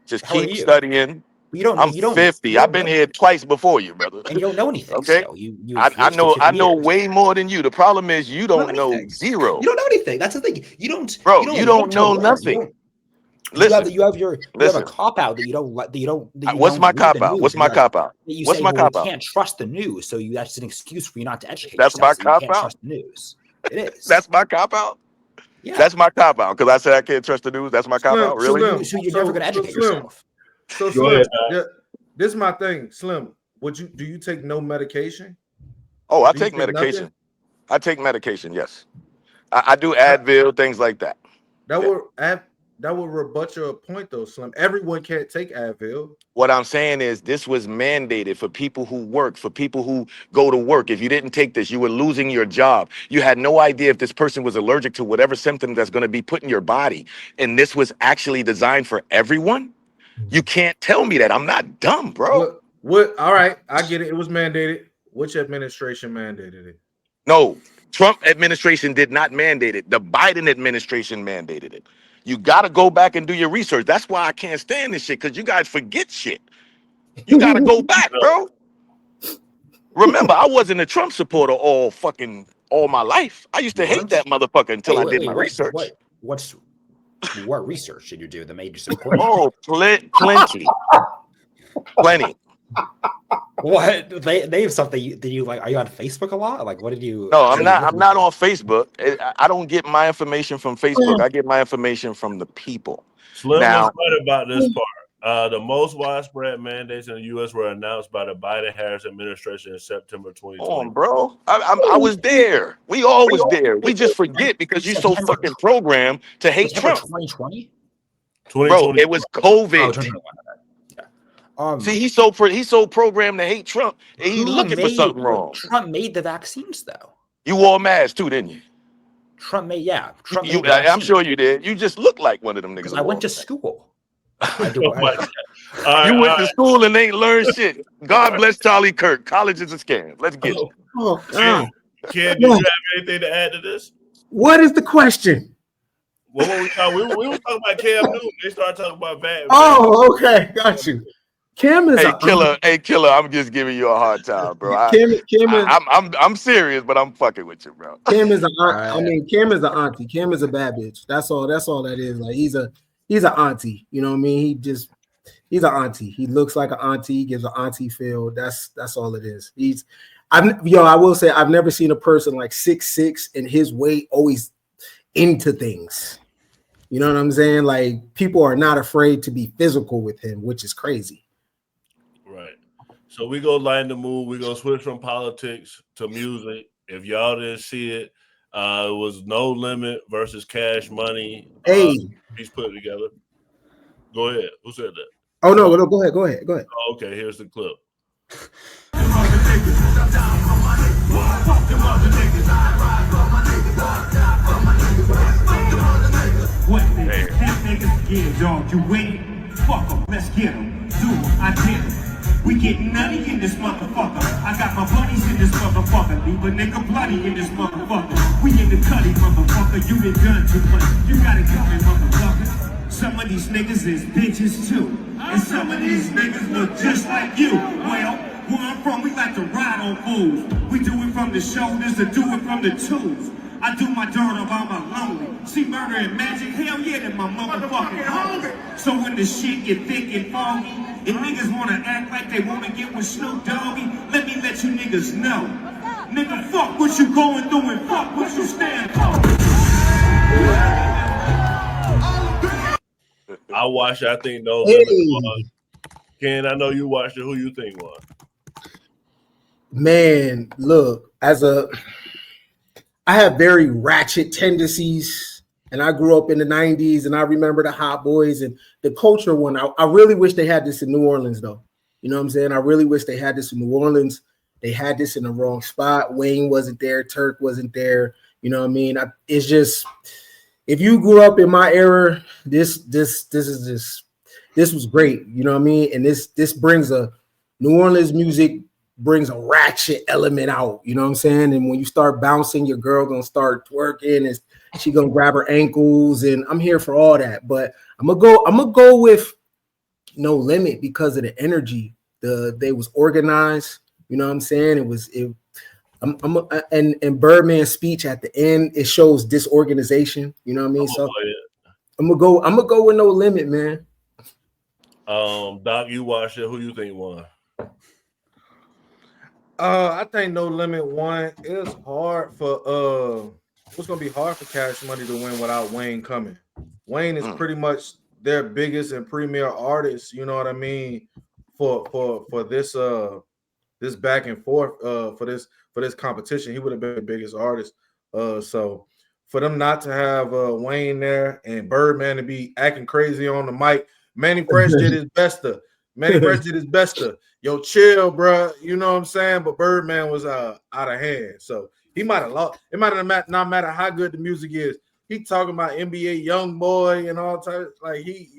just How old are keep you? studying. But you don't I'm you 50. I've don't been know, here twice before you, brother. and you don't know anything Okay. still. You I wasted know 50 years. way more than you. The problem is you You don't know don't know anything. You zero. don't know anything. That's the thing. You Bro, you don't want don't to know learn. nothing. You have Listen, a cop out that you don't let that you what's don't my read cop the out? news. What's my cop out? That you What's say, my well, we cop out? can't trust the news, so that's an excuse for you not to educate That's yourself. my So you cop can't out. trust the news. It is. That's my cop out. Yeah. That's my cop out because I said I can't trust the news. That's my cop Slim, out. So Really? you're never going to educate Slim. yourself. So Go ahead, Slim, this is my thing. Slim, do you take no medication? Oh, I Do you take take nothing? medication. I take medication. Yes, I do That, Advil, things like that. that Yeah. would rebut your point though, Slim. Everyone can't take Advil. What I'm saying is this was mandated for people who work, for people who go to work. If you didn't take this, you were losing your job. You had no idea if this person was allergic to whatever symptom that's going to be put in your body. And this was actually designed for everyone. You can't tell me that. I'm not dumb, bro. What all right, I get it. It was mandated. Which administration mandated it? No, Trump administration did not mandate it. The Biden administration mandated it. You got to go back and do your research. That's why I can't stand this shit, because you guys forget shit. You got to go back, bro. Remember, I wasn't a Trump supporter all my life. I used to hate that motherfucker until I did my research. What research did you do that made you support? Oh, plenty. What they have something? Did you like? Are you on Facebook a lot? Like, what did you? No, I'm not. I'm not on Facebook. I don't get my information from Facebook. I get my information from the people. Slim Now, is right about this part. The most widespread mandates in the U.S. were announced by the Biden-Harris administration in September 2020. come on, bro. I was there. We all was there. We just forget because you're so fucking programmed to hate Trump. 2020? Bro, it was COVID. 2021. See, he's so programmed to hate Trump. And he's looking for something wrong. Trump made the vaccines, though. You wore a mask too, didn't you? Trump made the I'm vaccines. sure you did. You just look like one of them niggas. Because I went to school. You went to school and ain't learned shit. God bless Charlie Kirk. College is a scam. Let's get it. Ken, do you have anything to add to this? What is the question? What were we talking? We were talking about Cam Newton. They started talking about bad. Oh, okay, got you. Cam is Hey, killer, I'm just giving you a hard time, bro. I'm serious, but I'm fucking with you, bro. Cam is Cam is an auntie. Cam is a bad bitch. That's all that is. Like he's an auntie. You know what I mean? He's an auntie. He looks like an auntie. He gives an auntie feel. That's all it is. I will say I've never seen a person like 6'6" and his weight always into things. You know what I'm saying? Like people are not afraid to be physical with him, which is crazy. Right. So we go lighten the mood. We go switch from politics to music. If y'all didn't see it, it was No Limit versus Cash Money. Hey, he's put it together. Go ahead. Who said that? Oh no, go ahead. Oh, okay, here's the clip. What niggas? Half niggas? Yeah, dog, you wait. Fuck em, let's get em. Do em, I did em. We get nutty in this motherfucker. I got my buddies in this motherfucker. Leave a nigga bloody in this motherfucker. We in the cutty, motherfucker. You been done too much. You gotta come in, motherfucker. Some of these niggas is bitches too. And some of these niggas look just like you. Well, where I'm from, we like to ride on fools. We do it from the shoulders to do it from the tools. I do my dirt about my lonely. See murder and magic, hell yeah, that my motherfucking hungry. So when the shit get thick and foggy, and niggas wanna act like they wanna get with Snoop Doggy, let me let you niggas know. Nigga, fuck what you going through and fuck what you stand for. I watched it. I think No Limit won. Ken, I know you watched it. Who you think won? Man, look, I have very ratchet tendencies, and I grew up in the 90s, and I remember the Hot Boys and the culture one. I really wish they had this in New Orleans, though. You know what I'm saying? I really wish they had this in New Orleans. They had this in the wrong spot. Wayne wasn't there. Turk wasn't there. You know what I mean? It's just, if you grew up in my era, this was great. You know what I mean? And this brings New Orleans music brings a ratchet element out, you know what I'm saying? And when you start bouncing, your girl gonna start twerking and she gonna grab her ankles, and I'm here for all that. But I'm gonna go with No Limit because of the energy. They was organized, you know what I'm saying? And Birdman's speech at the end, it shows disorganization, you know what I mean? So I'm gonna go with No Limit, man. Doc, you watched it. Who you think won? I think No Limit won. It's hard for it's gonna be hard for Cash Money to win without Wayne coming. Wayne is pretty much their biggest and premier artist, you know what I mean, for this this back and forth for this competition. He would have been the biggest artist. So for them not to have Wayne there and Birdman to be acting crazy on the mic, Manny Fresh did his best to. Manny Fresh did his best to, yo, chill, bro. You know what I'm saying? But Birdman was out of hand. So he might have lost. It might have not matter how good the music is. He talking about NBA young boy and all types. Like he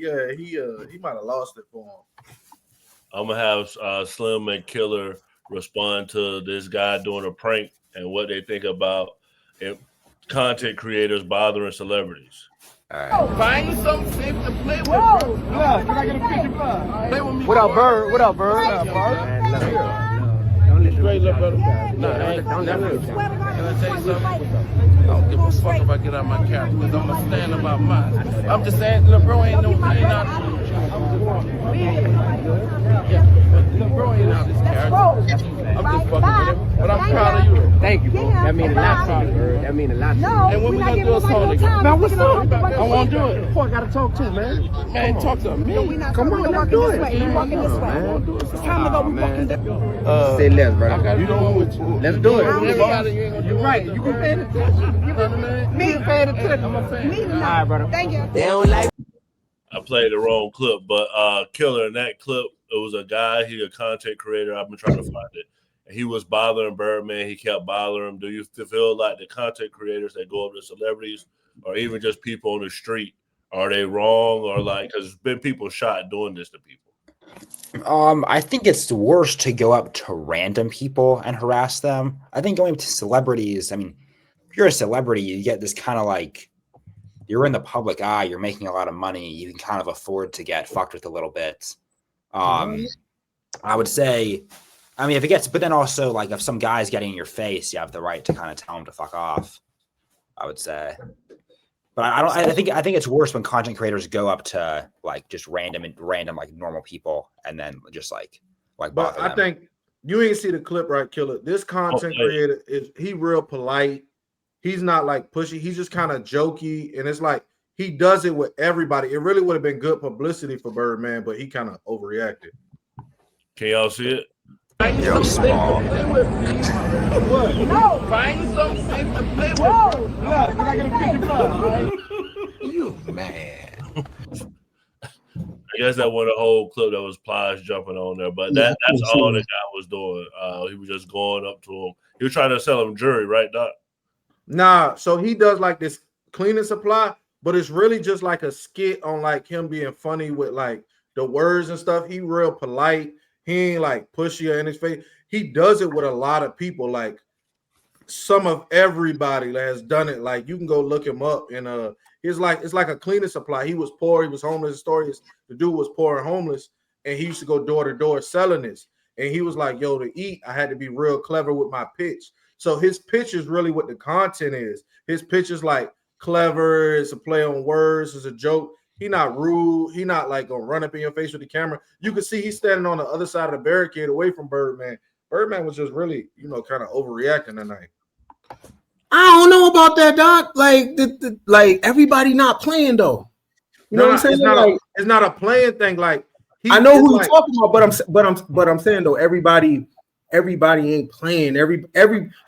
might have lost it for him. I'm gonna have Slim and Killer respond to this guy doing a prank and what they think about content creators bothering celebrities. All right. Find something safe to play with, bro. Blood, can I get a picture, blood? Play with me. What up, Bird? What up, Bird? Straight up, brother. Don't never. Can I tell you something? I don't give a fuck if I get out my character because I'm gonna stand about mine. I'm just saying, little bro ain't out. Little bro ain't out this character. I'm just fucking with him, but I'm proud of you. Thank you, bro. That means a lot to me, Bird. That means a lot to me. And when we gonna do a song together? Man, what's up? I want to do it. Who I gotta talk to, man? Man, talk to me. Come on, let's do it. We walking this way. It's time to go. We walking this way. Say less, brother. You know with you. Let's do it. You're right. You can pay attention. Me paying attention. I'm a fan. All right, brother. Thank you. They don't like. I played the wrong clip, but Killer, in that clip, it was a guy, he a content creator. I've been trying to find it. And he was bothering Birdman. He kept bothering him. Do you feel like the content creators that go up to celebrities or even just people on the street, are they wrong? Or like, because there's been people shot doing this to people. I think it's worse to go up to random people and harass them. I think going up to celebrities, I mean, you're a celebrity, you get this kind of like, you're in the public eye, you're making a lot of money, you can kind of afford to get fucked with a little bit. I would say, I mean, if it gets, but then also like if some guy's getting in your face, you have the right to kind of tell him to fuck off, I would say. But I think it's worse when content creators go up to like just random like normal people and then just like But I think you ain't see the clip, right, Killer? This content creator he real polite. He's not like pushy. He's just kind of jokey, and it's like he does it with everybody. It really would have been good publicity for Birdman, but he kind of overreacted. Can y'all see it? Yo, small. What? No. Find something to play with. Whoa. Look, can I get a 55? You man. I guess that was a whole clip that was Plies jumping on there, but that's all the guy was doing. He was just going up to him. He was trying to sell him jewelry, right, Doc? Nah, so he does like this cleaning supply, but it's really just like a skit on like him being funny with like the words and stuff. He real polite. He ain't like pushy or in his face. He does it with a lot of people. Like some of everybody that has done it. Like you can go look him up and it's like a cleaning supply. He was poor, he was homeless. The story is the dude was poor and homeless, and he used to go door to door selling this. And he was like, yo, to eat, I had to be real clever with my pitch. So his pitch is really what the content is. His pitch is like clever, it's a play on words, it's a joke. He not rude. He not like gonna run up in your face with the camera. You can see he's standing on the other side of the barricade away from Birdman. Birdman was just really, kind of overreacting tonight. I don't know about that, Doc. Like, like everybody not playing though. You know what I'm saying? It's not a playing thing. Like I know who you're talking about, but I'm saying though, everybody ain't playing. Every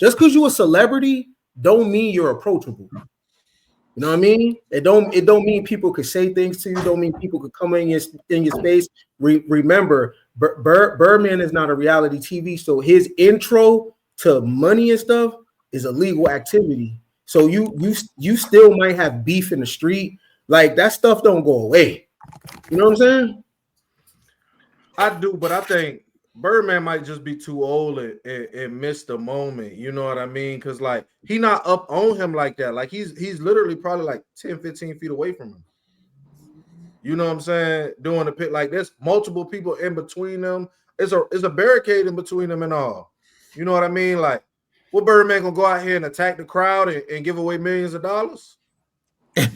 just because you're a celebrity don't mean you're approachable. You know what I mean? It don't mean people could say things to you. Don't mean people could come in your space. Remember, Birdman is not a reality TV, so his intro to money and stuff is a legal activity. So you still might have beef in the street. Like that stuff don't go away. You know what I'm saying? I do, but I think Birdman might just be too old and miss the moment. You know what I mean? Because like he not up on him like that. Like he's literally probably like 10, 15 feet away from him. You know what I'm saying? Doing the pit like there's multiple people in between them. It's a barricade in between them and all. You know what I mean? Like, what Birdman gonna go out here and attack the crowd and give away millions of dollars? I'm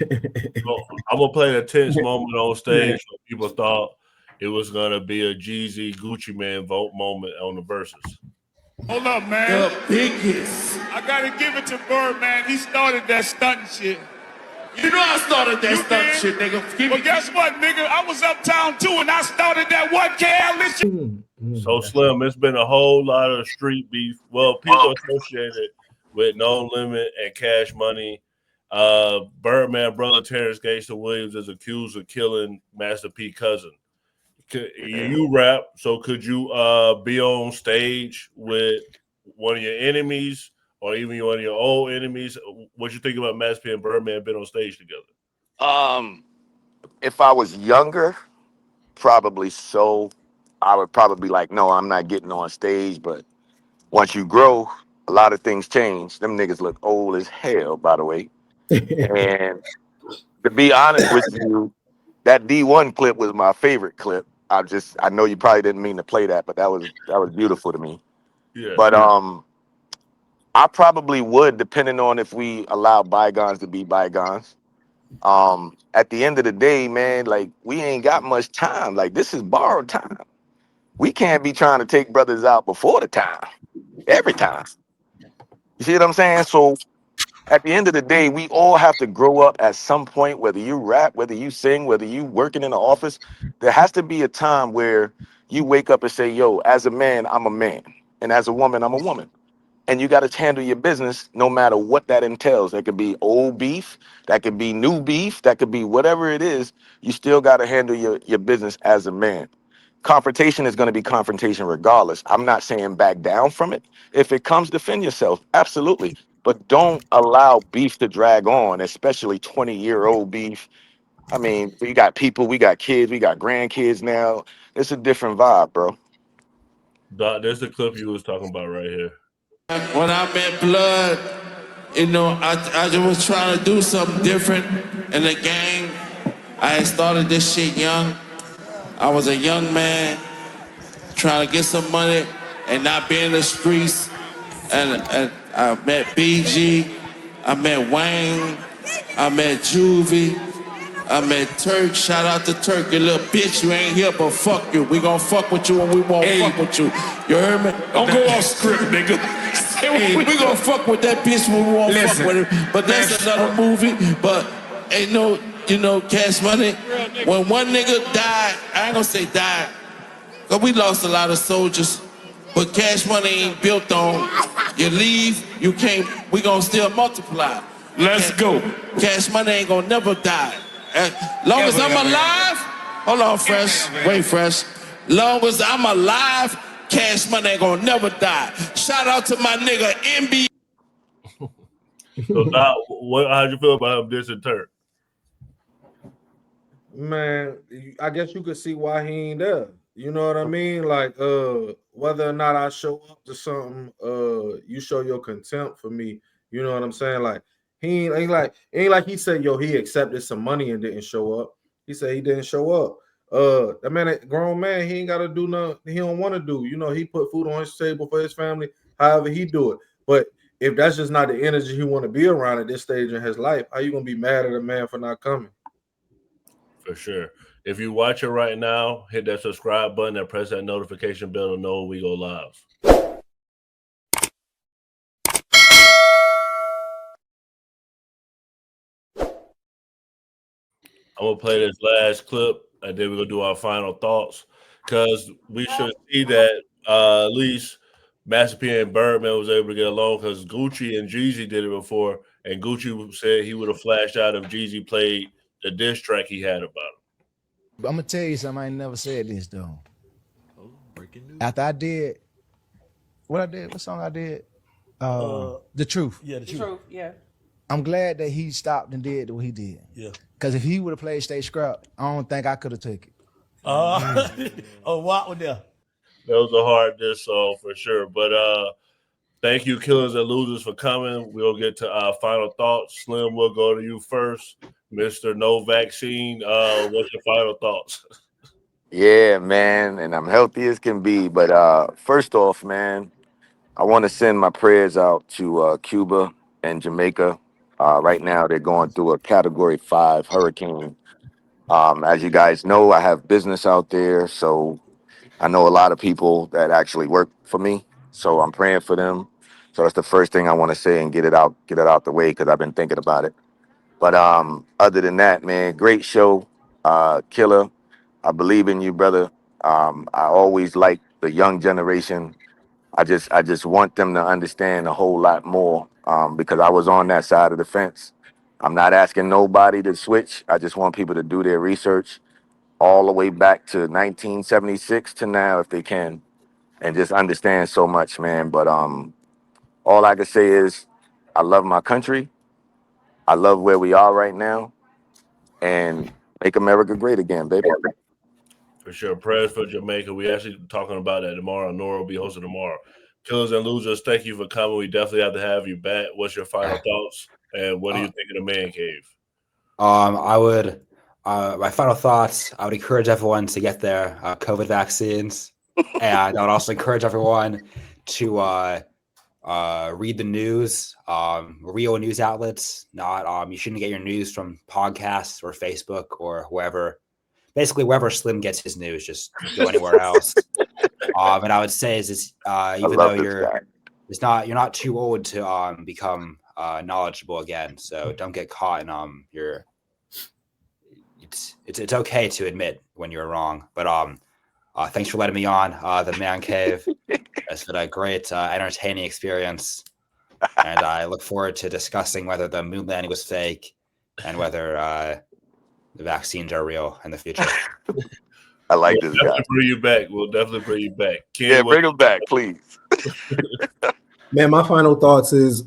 gonna play a tense moment on stage. So people thought it was gonna be a Jeezy Gucci Man vote moment on the verses. Hold up, man. The biggest. I gotta give it to Birdman. He started that stunt shit. You know I started that stunt shit, nigga. Well, guess what, nigga? I was uptown too, and I started that what, Cal? So Slim, it's been a whole lot of street beef. Well, people associated with No Limit and Cash Money. Birdman brother Terrence Gangster Williams is accused of killing Master P cousin. You rap, so could you be on stage with one of your enemies or even one of your old enemies? What you think about Master P and Birdman being on stage together? If I was younger, probably so. I would probably be like, no, I'm not getting on stage. But once you grow, a lot of things change. Them niggas look old as hell, by the way. And to be honest with you, that D1 clip was my favorite clip. I know you probably didn't mean to play that, but that was beautiful to me. Yeah. But I probably would, depending on if we allow bygones to be bygones. At the end of the day, man, like we ain't got much time. Like this is borrowed time. We can't be trying to take brothers out before the time, every time. You see what I'm saying? So at the end of the day, we all have to grow up at some point, whether you rap, whether you sing, whether you working in the office. There has to be a time where you wake up and say, yo, as a man, I'm a man. And as a woman, I'm a woman. And you got to handle your business no matter what that entails. That could be old beef, that could be new beef, that could be whatever it is. You still got to handle your business as a man. Confrontation is going to be confrontation regardless. I'm not saying back down from it. If it comes, defend yourself. Absolutely. But don't allow beef to drag on, especially 20-year-old beef. I mean, we got people, we got kids, we got grandkids now. It's a different vibe, bro. Doc, there's the clip you was talking about right here. When I met Blood, You know, I just was trying to do something different in the game. I had started this shit young. I was a young man trying to get some money and not be in the streets. And I met BG, I met Wayne, I met Juvie, I met Turk. Shout out to Turk, you little bitch. You ain't here, but fuck you. We gon' fuck with you and we won't fuck with you. You heard me? Don't go off script, nigga. Hey, we gon' fuck with that bitch when we won't fuck with her. But that's another movie. But ain't no, you know, Cash Money. When one nigga died, I ain't gonna say died, cause we lost a lot of soldiers. But Cash Money ain't built on you leave, you can't, we gonna still multiply. Let's go. Cash Money ain't gonna never die. As long as I'm alive, hold on, Fresh, wait, Fresh. Long as I'm alive, Cash Money ain't gonna never die. Shout out to my nigga NBA. So now, how'd you feel about him dissing Turk? Man, I guess you could see why he ain't there. You know what I mean? Like, whether or not I show up to something, you show your contempt for me. You know what I'm saying? Like, he ain't like he said, yo, he accepted some money and didn't show up. He said he didn't show up. That man, a grown man, he ain't gotta do nothing he don't want to do. You know, he put food on his table for his family, however he do it. But if that's just not the energy he want to be around at this stage in his life, how you gonna be mad at a man for not coming? For sure. If you watch it right now, hit that subscribe button and press that notification bell to know when we go live. I'm gonna play this last clip and then we're gonna do our final thoughts, because we should see that at least Master P and Birdman was able to get along, because Gucci and Jeezy did it before, and Gucci said he would have flashed out if Jeezy played the diss track he had about him. But I'm gonna tell you something. I ain't never said this though. After I did what song I did? The Truth. Yeah, the truth. Yeah. I'm glad that he stopped and did what he did. Yeah. Because if he would have played Stay Scrap, I don't think I could have took it. What was there? That was a hard diss song for sure. But thank you, Killers and Losers, for coming. We'll get to our final thoughts. Slim, we'll go to you first. Mr. No Vaccine, what's your final thoughts? Yeah, man, and I'm healthy as can be. But first off, man, I want to send my prayers out to Cuba and Jamaica. Right now, they're going through a Category 5 hurricane. As you guys know, I have business out there, so I know a lot of people that actually work for me. So I'm praying for them. So that's the first thing I want to say and get it out the way, because I've been thinking about it. But other than that, man, great show, Killer. I believe in you, brother. I always like the young generation. I just want them to understand a whole lot more, because I was on that side of the fence. I'm not asking nobody to switch. I just want people to do their research all the way back to 1976 to now, if they can, and just understand so much, man. But all I can say is I love my country. I love where we are right now, and make America great again, baby. For sure. Prayers for Jamaica. We actually talking about that tomorrow. Nora will be hosting tomorrow. Killers and Losers, thank you for coming. We definitely have to have you back. What's your final thoughts? And what do you think of the Man Cave? I would, my final thoughts, I would encourage everyone to get their COVID vaccines. And I would also encourage everyone to read the news, real news outlets. Not you shouldn't get your news from podcasts or Facebook or whoever. Basically, wherever Slim gets his news, just go anywhere else. And I would say is even though you're not too old to become knowledgeable again, so don't get caught in it's okay to admit when you're wrong. But thanks for letting me on the Man Cave. It's been a great entertaining experience, and I look forward to discussing whether the moon landing was fake and whether the vaccines are real in the future. I like this guy. Bring you back. We'll definitely bring you back. Yeah, bring him back, please. Man, my final thoughts is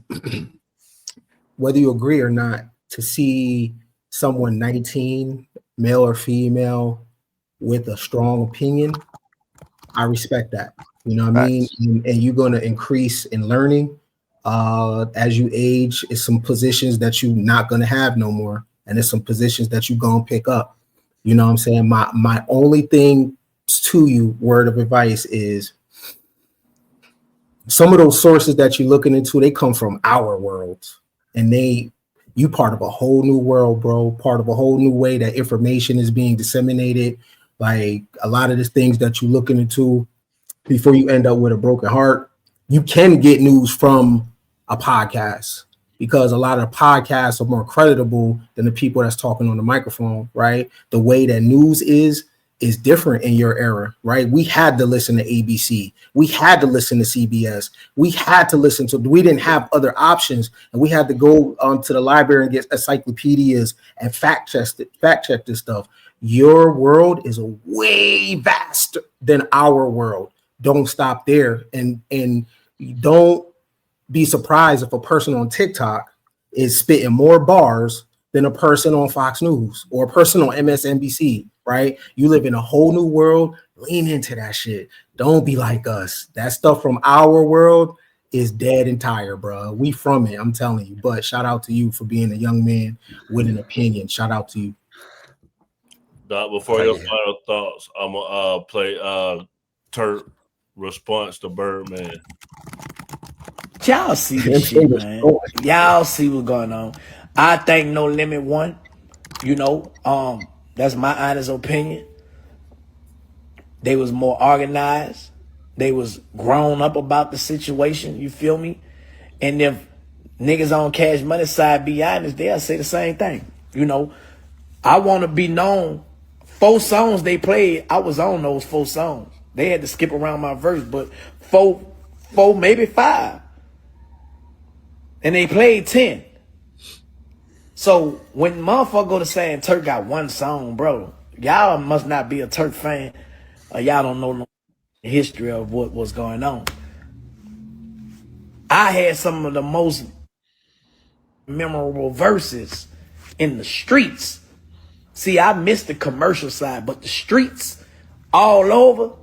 whether you agree or not, to see someone 19, male or female, with a strong opinion, I respect that. You know what I mean? And you're going to increase in learning. As you age, it's some positions that you're not gonna have no more, and it's some positions that you're gonna pick up. You know what I'm saying? My only thing to you, word of advice, is some of those sources that you're looking into, they come from our worlds, and you part of a whole new world, bro, part of a whole new way that information is being disseminated. Like a lot of the things that you're looking into before you end up with a broken heart, you can get news from a podcast, because a lot of podcasts are more creditable than the people that's talking on the microphone, right? The way that news is different in your era, right? We had to listen to ABC. We had to listen to CBS. We didn't have other options, and we had to go to the library and get encyclopedias and fact check this stuff. Your world is way vaster than our world. Don't stop there, and don't be surprised if a person on TikTok is spitting more bars than a person on Fox News or a person on MSNBC, right? You live in a whole new world. Lean into that shit. Don't be like us. That stuff from our world is dead and tired, bro. We from it, I'm telling you. But shout out to you for being a young man with an opinion. Shout out to you. Doc, before your final thoughts, I'm gonna play Turk response to Birdman. Y'all see this shit, man. Y'all see what's going on. I think No Limit won. You know, that's my honest opinion. They was more organized. They was grown up about the situation. You feel me? And if niggas on Cash Money side be honest, they'll say the same thing. You know, I want to be known. 4 songs they played, I was on those 4 songs. They had to skip around my verse, but 4, maybe 5. And they played 10. So when motherfucker go to saying Turk got 1 song, bro, y'all must not be a Turk fan, or y'all don't know no history of what was going on. I had some of the most memorable verses in the streets. See, I missed the commercial side, but the streets all over,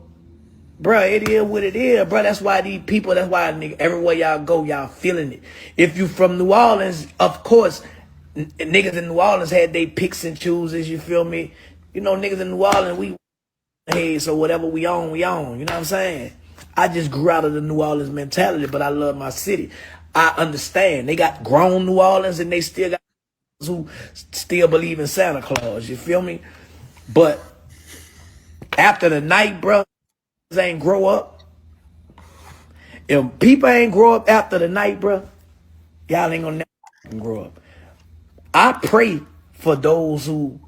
bro, it is what it is, bro. That's why these people, that's why nigga, everywhere y'all go, y'all feeling it. If you from New Orleans, of course, niggas in New Orleans had they picks and chooses, you feel me? You know, niggas in New Orleans, we, hey, so whatever we own, we own. You know what I'm saying? I just grew out of the New Orleans mentality, but I love my city. I understand. They got grown New Orleans, and they still got who still believe in Santa Claus. You feel me? But after the night, bro, ain't grow up. If people ain't grow up after the night, bro, y'all ain't gonna never grow up. I pray for those who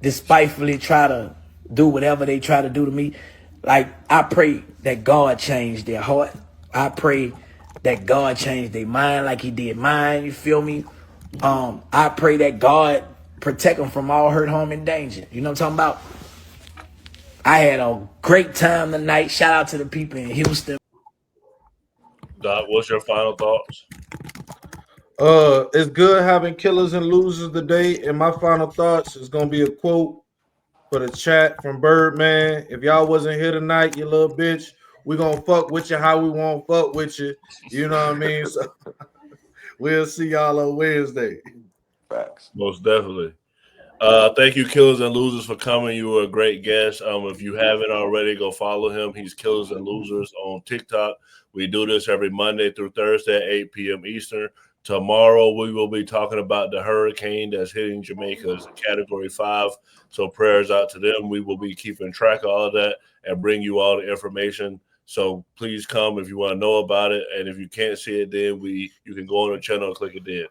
despitefully try to do whatever they try to do to me. Like, I pray that God changed their heart. I pray that God changed their mind like he did mine. You feel me? I pray that God protect them from all hurt, harm, and danger. You know what I'm talking about? I had a great time tonight. Shout out to the people in Houston. Doc, what's your final thoughts? It's good having killers and losers today. And my final thoughts is gonna be a quote for the chat from Birdman. If y'all wasn't here tonight, you little bitch, we gonna fuck with you how we won't fuck with you. You know what I mean? So we'll see y'all on Wednesday. Facts. Most definitely. Thank you, Killers and Losers, for coming. You were a great guest. If you haven't already, go follow him. He's Killers and Losers on TikTok. We do this every Monday through Thursday at 8 p.m. Eastern. Tomorrow, we will be talking about the hurricane that's hitting Jamaica as a Category 5. So prayers out to them. We will be keeping track of all of that and bring you all the information. So please come if you want to know about it. And if you can't see it, then you can go on the channel and click it then.